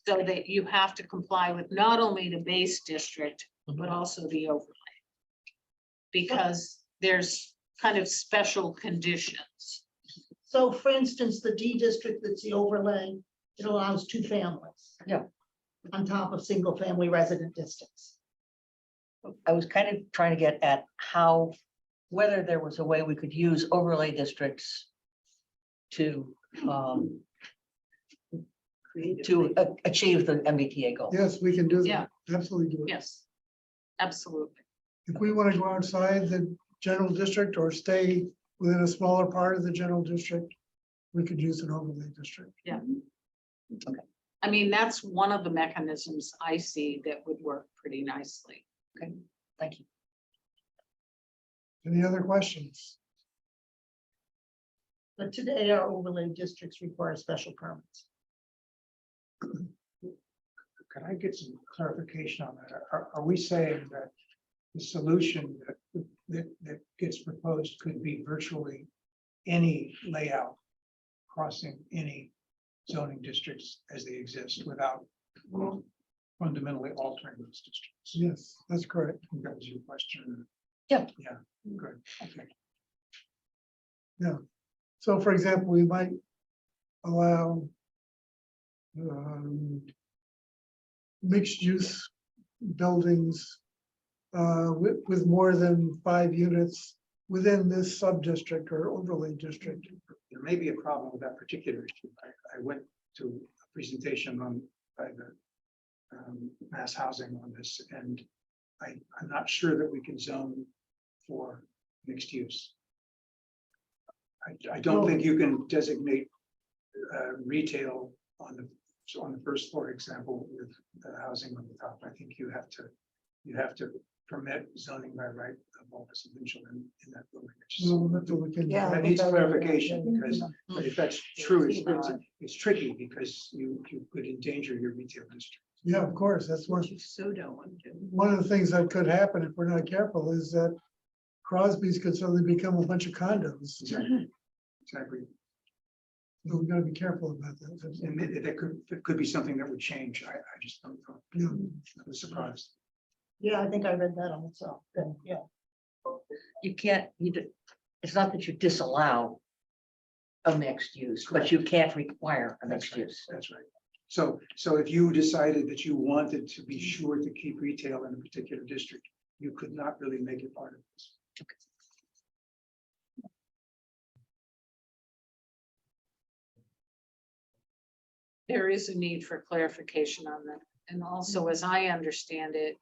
So that you have to comply with not only the base district, but also the overlay. Because there's kind of special conditions. So for instance, the D district that's the overlay, it allows 2 families. Yeah. On top of single family resident districts. I was kind of trying to get at how, whether there was a way we could use overlay districts to achieve the MBTA goal. yes, we can do Yeah. that. Absolutely do it. Yes. Absolutely. If we want to go outside the general district or stay within a smaller part of the general district, we could use an overlay district. I mean, that's one of the mechanisms I see that would work pretty nicely. Thank you. Any other questions? But today our overlay districts require special permits. Could I get some clarification on that? Are we saying that the solution that gets proposed could be virtually any layout crossing any zoning districts as they exist without fundamentally altering those districts? Yes, that's correct. I think that was your question. Yeah. Yeah, good, okay. So for example, we might allow mixed use buildings with more than 5 units within this sub-district or overlay district. There may be a problem with that particular issue. I went to a presentation by the mass housing on this, and I'm not sure that we can zone for mixed use. I don't think you can designate retail on the first floor example with housing on the top. I think you have to permit zoning by right of all residential in that building. We'll have to look into Yeah. that. That needs clarification, because Yeah. if that's true, it's tricky because you could endanger your retail district. Yeah, of course, that's one. Which you so don't want to. One of the things that could happen if we're not careful is that Crosby's could suddenly become a bunch of condos. Exactly. So we gotta be careful about that. And that could be something that would change. I just don't know. Yeah. I was surprised. Yeah, I think I read that also. Yeah. You can't, it's not that you disallow a mixed use, but you can't require a mixed use. That's right. So if you decided that you wanted to be sure to keep retail in a particular district, you could not really make it part of this. There is a need for clarification on that. And also, as I understand it,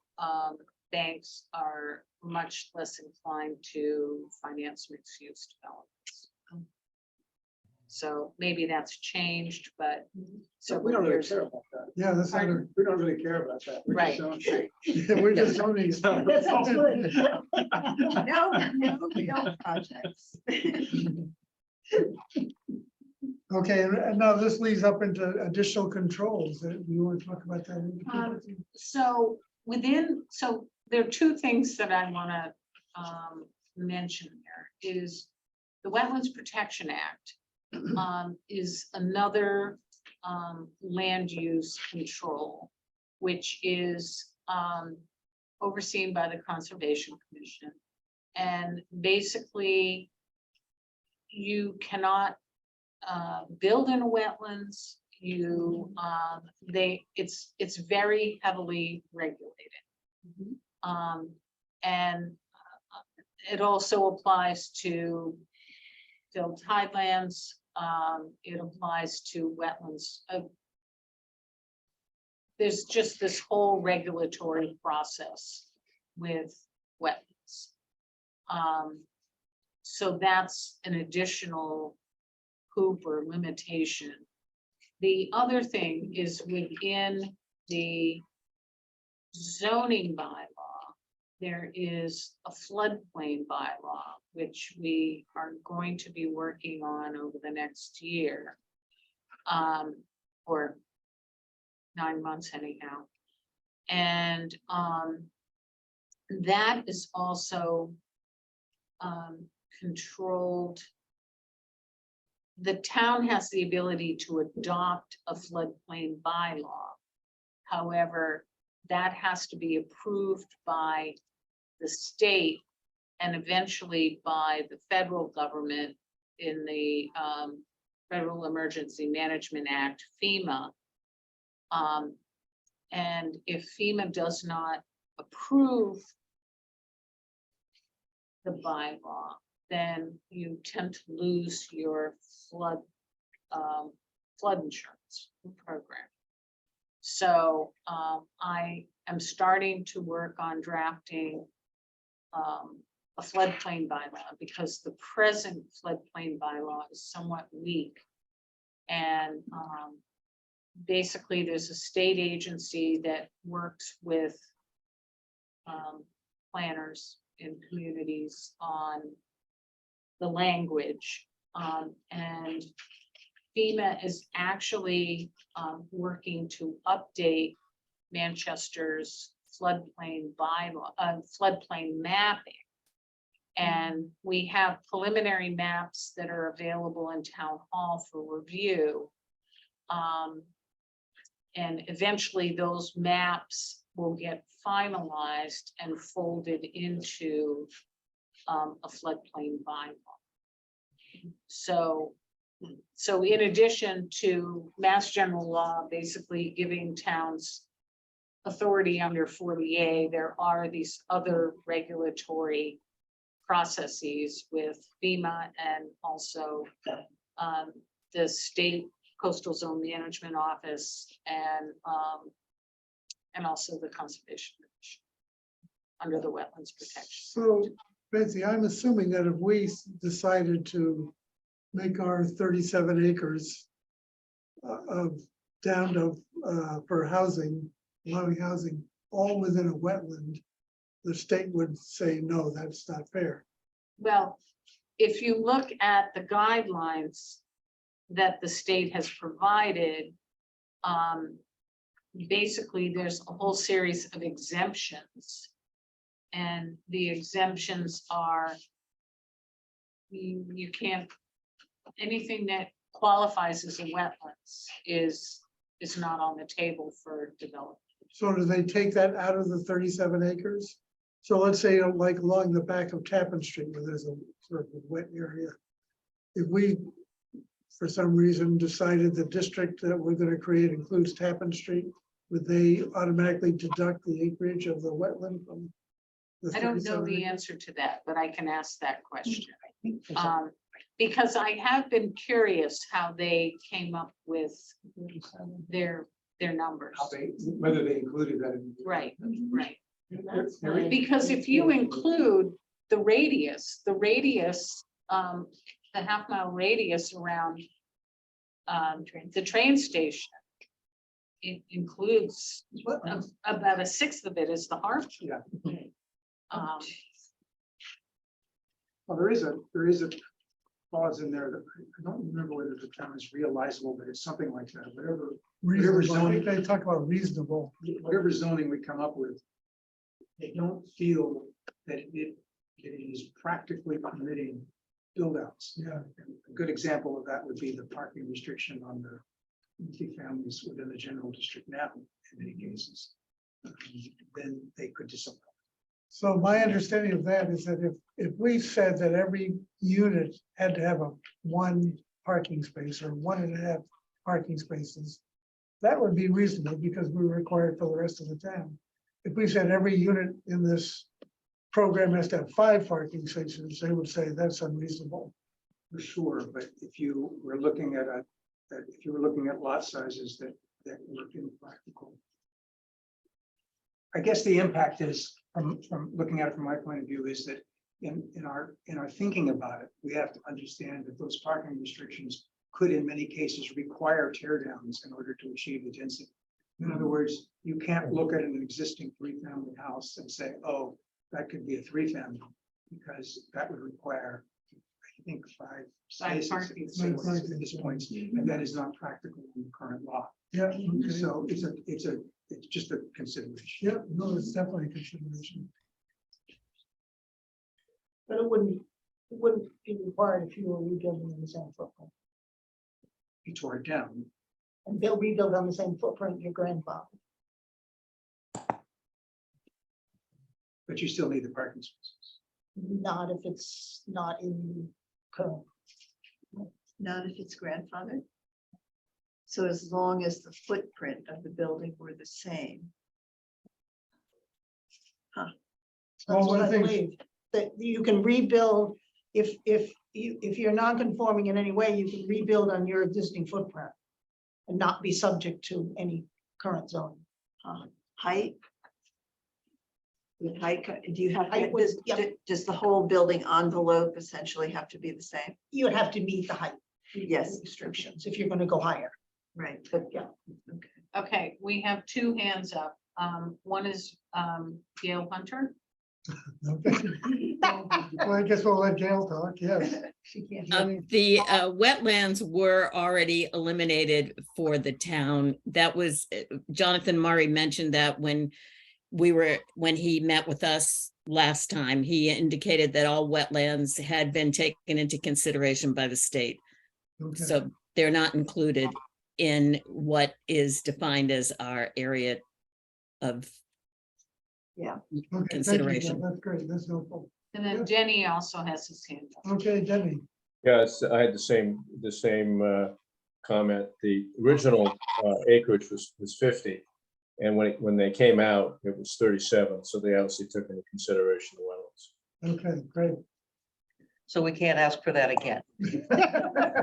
banks are much less inclined to finance mixed use developments. So maybe that's changed, but. So we don't really care about that. Yeah, that's not, a- We don't really care about that. We're just Right. zoning. we're just zoning. That sounds good. No, we don't projects. Okay, and now this leads up into additional controls. You want to talk about that? So so there are two things that I want to mention here is the Wetlands Protection Act is another land use control, which is overseen by the Conservation Commission. And basically, you cannot build in wetlands. It's very heavily regulated. And it also applies to filled tidelands. It applies to wetlands. There's just this whole regulatory process with wetlands. So that's an additional hoop or limitation. The other thing is within the zoning bylaw, there is a floodplain bylaw, which we are going to be working on over the next year. Or 9 months anyhow. And that is also controlled. The town has the ability to adopt a floodplain bylaw. However, that has to be approved by the state and eventually by the federal government in the Federal Emergency Management Act, FEMA. And if FEMA does not approve the bylaw, then you tend to lose your flood insurance program. So I am starting to work on drafting a floodplain bylaw because the present floodplain bylaw is somewhat weak. And basically there's a state agency that works with planners in communities on the language, and FEMA is actually working to update Manchester's floodplain bylaw, floodplain mapping. And we have preliminary maps that are available in town hall for review. And eventually those maps will get finalized and folded into a floodplain bylaw. So in addition to Mass General Law, basically giving towns authority under 40A, there are these other regulatory processes with FEMA and also the State Coastal Zone Management Office and also the Conservation Commission under the Wetlands Protection. So Betsy, I'm assuming that if we decided to make our 37 acres of down to for housing, allowing housing, all within a wetland, the state would say, no, that's not fair. Well, if you look at the guidelines that the state has provided, basically there's a whole series of exemptions. And the exemptions are you can't, anything that qualifies as a wetlands is not on the table for development. So do they take that out of the 37 acres? So let's say like along the back of Tappan Street where there's a sort of a wet area. If we, for some reason, decided the district that we're going to create includes Tappan Street, would they automatically deduct the acreage of the wetland from the I don't know 37 the acres? answer to that, but I can ask that question. Because I have been curious how they came up with their numbers. Whether they included that. Right, right. That's There is- my- Because if you include the radius, the half-mile radius around the train station, it includes about a sixth of it is the harbor. Yeah. Um, Well, there is a clause in there that I don't remember whether the term is realizable, but it's something like that, whatever Reasonable. I zoning- think they talk about reasonable. whatever zoning we come up with, they don't feel that it is practically permitting build outs. Yeah. A good example of that would be the parking restriction on the multifamilies within the general district now, in many cases. Then they could disallow. So my understanding of that is that if we said that every unit had to have one parking space or 1.5 parking spaces, that would be reasonable because we were required for the rest of the town. If we said every unit in this program has to have 5 parking spaces, they would say that's unreasonable. For sure, but if you were looking at if you were looking at lot sizes that were impractical. I guess the impact is, from looking at it from my point of view, is that in our thinking about it, we have to understand that those parking restrictions could in many cases require tear downs in order to achieve the density. In other words, you can't look at an existing 3-family house and say, oh, that could be a 3-family, because that would require, I think, 5 spaces parking at this point, and that is not practical in the current law. Yeah. Okay. So it's just a consideration. Yeah, no, it's definitely a consideration. But it wouldn't be required if you were rebuilding on the same footprint. You tore it down. And they'll rebuild on the same footprint your grandfather. But you still need the parking spaces. Not if it's not in current. Not if it's grandfathered. So as long as the footprint of the building were the same. Well, That's what one I thing- believe, that you can rebuild, if you're non-conforming in any way, you can rebuild on your existing footprint. And not be subject to any current zoning. Height? With height, do you have, Height was- yeah. does the whole building envelope essentially have to be the same? You would have to meet the height. Yes. Restrictions if you're gonna go higher. Right, but Yeah. okay. Okay, we have 2 hands up. One is Gail Hunter. Okay. Well, I guess we'll let Gail talk, yes. She can't hear me. The wetlands were already eliminated for the town. That was, Jonathan Murray mentioned that when he met with us last time, he indicated that all wetlands had been taken into consideration by the state. Okay. So they're not included in what is defined as our area of Okay, thank you, Gail. consideration. That's great, that's helpful. And then Denny also has his hand up. Okay, Denny. Yes, I had the same comment. The original acreage was 50. And when they came out, it was 37, so they obviously took into consideration the wetlands. Okay, great. So we can't ask for that again.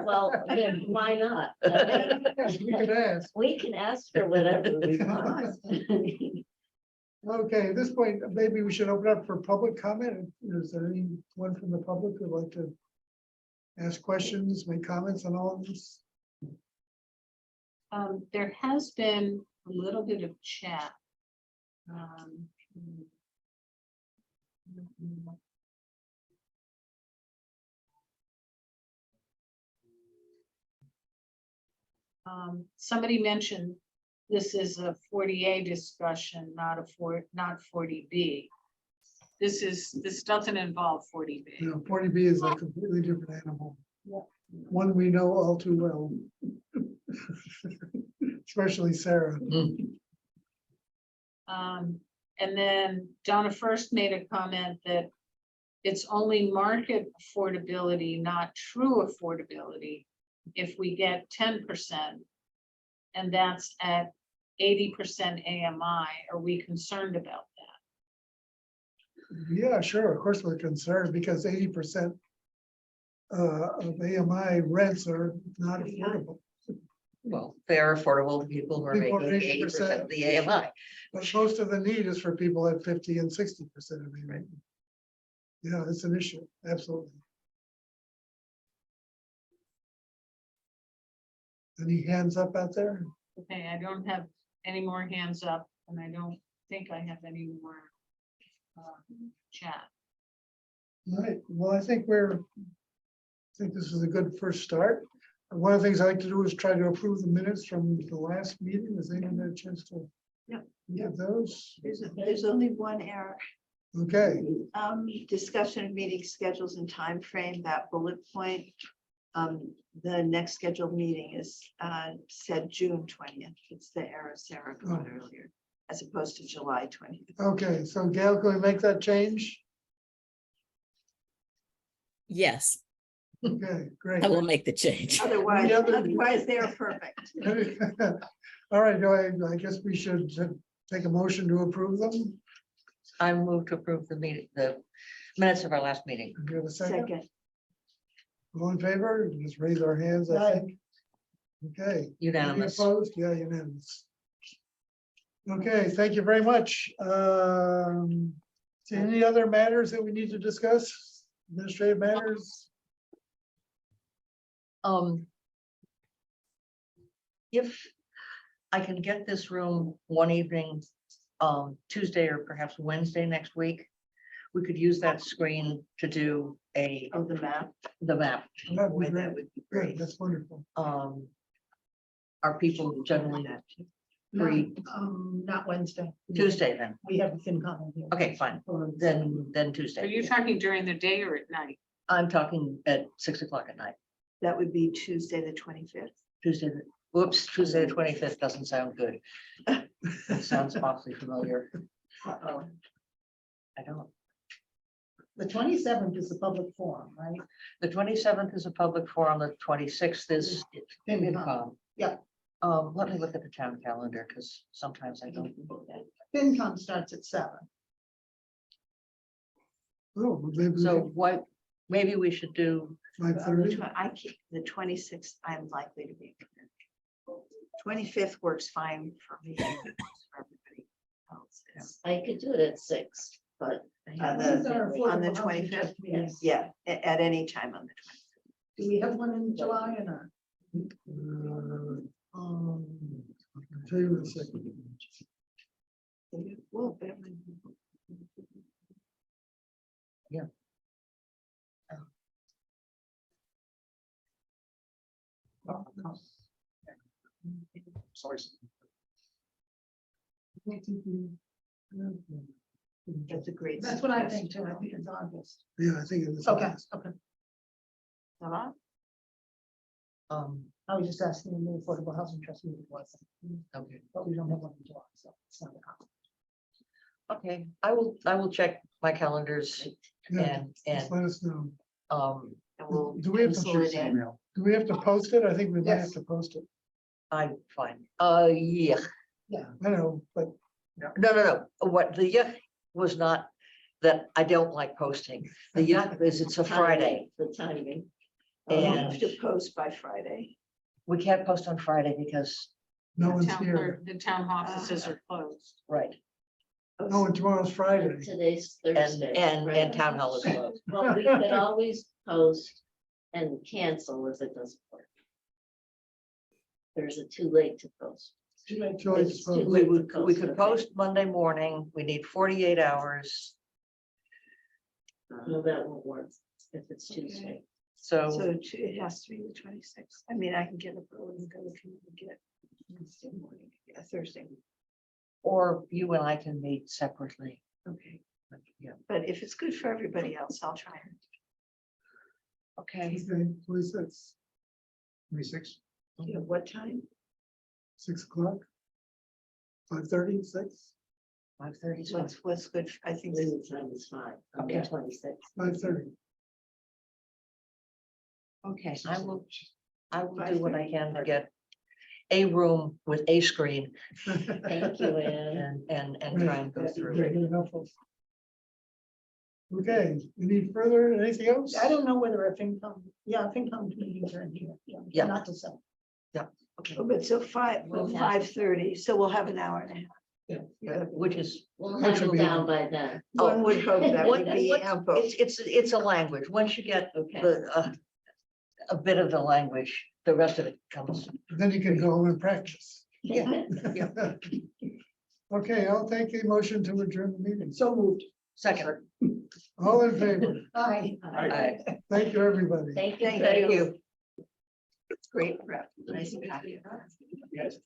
Well, then why not? We could ask. We can ask for whatever we want. Okay, at this point, maybe we should open up for public comment. Is there anyone from the public who'd like to ask questions, make comments on all of this? There has been a little bit of chat. Somebody mentioned this is a 40A discussion, not 40B. This doesn't involve 40B. You know, 40B is a completely different animal. Yeah. One we know all too well. Especially Sarah. And then Donna first made a comment that it's only market affordability, not true affordability, if we get 10%. And that's at 80% AMI. Are we concerned about that? Yeah, sure, of course we're concerned because 80% of AMI rents are not affordable. Well, they're affordable to people who are People making 80% of the AMI. But most of the need is for people at 50 and 60% of AMI. Yeah, it's an issue, absolutely. Any hands up out there? Okay, I don't have any more hands up and I don't think I have any more chat. All right, well, I think this is a good first start. And one of the things I like to do is try to approve the minutes from the last meeting. Has anyone had a chance to? Yep. Get those? There's only one error. Okay, Discussion of meeting schedules and time frame. That bullet point. The next scheduled meeting is said June 20th. It's the error Sarah caught earlier, as opposed to July 20th. okay, so Gail, can we make that change? Yes, Okay, great. I will make the change. Otherwise, The other- otherwise they're perfect. All right, I guess we should take a motion to approve them. I move to approve the minutes of our last meeting. Do you have a second? Second. All in favor? Just raise our hands, I think. Okay. Any Unanimous. opposed? Yeah, unanimous. Okay, thank you very much. Any other matters that we need to discuss? Administrative matters? If I can get this room one evening, Tuesday or perhaps Wednesday next week, we could use that screen to do Of the map. the map. That'd be Boy, great. that would be Great, great. that's wonderful. Are people generally free Not Wednesday. Tuesday then? We have a FinCom here. Okay, fine. Then Are Tuesday. you talking during the day or at night? I'm talking at 6 o'clock at night. That would be Tuesday, the 25th. Whoops, Tuesday, the 25th doesn't sound good. It sounds awfully familiar. Uh-oh. I don't. The 27th is the public forum, right? The 27th is a public forum, the 26th is FinCom. FinCom. Yeah. Let me look at the town calendar, because sometimes I don't. FinCom starts at 7. Oh, well, maybe So what, maybe we should do, 5:30. The 26th, I'm likely to be. 25th works fine for me. For everybody else. I could do it at 6, but. On the 25th? Yes. Yeah, at any time on the Do we have one in July or not? I'll tell you in a second. 20th. Well, Sorry. that's a great. That's what I suggestion. think too. I think it's August. Yeah, I think it is. Okay, okay. Hello? I was just asking the Affordable Housing Trust meeting was, okay, but we don't have one in July, so it's not a conflict. okay, I will check my calendars Yeah, and, just let us know. And we'll Do we have to pencil it in. Do we have to post it? I think we might have Yes. to post it. I'm fine. Yeah, I know, but No. What the yuck was not that I don't like posting. The yuck is it's a Friday The timing. You and have to post by Friday. we can't post on Friday because, no one's Town here. clerk- The town offices are closed. right, No, and tomorrow's Friday. Today's Thursday. and right? town hall is closed. Well, we could always post and cancel if it doesn't work. There's a too late to post. Choice It's too vote. We late to we could okay. post Monday morning. We need 48 hours. No, that won't work if it's Tuesday. Okay. So So it has to be the 26th. I mean, I can get up early and go if you get Wednesday morning, yeah, Thursday. or you and I can meet separately. Okay, Yeah, but if it's good for everybody else, I'll try. okay. Okay, 26, 26. You know, what time? 6 o'clock. 5:30, 6, 5:30. What's good? I think. This time is fine. Okay. 26. 5:30. Okay, I will do what I can to get a room with a screen Thank you, Ann. and try and go through. Very helpful. Okay, any further, anything else? I don't know whether if income, yeah, if income meetings are in here, Yeah. not to sell. Oh, but so We'll have- 5:30, so we'll have an hour and a half. Which is, We'll Which have would it be- down by then. One would hope that What- would be what- ample. it's a language. Once you get Okay. a bit of the language, the rest of it comes. Then you can go home and practice. Yeah. Okay, I'll take a motion to adjourn the meeting. So moved. Second. All in favor? Aye. Thank you, everybody. Thank you. Thank you. Great prep. Nice and happy. Yes.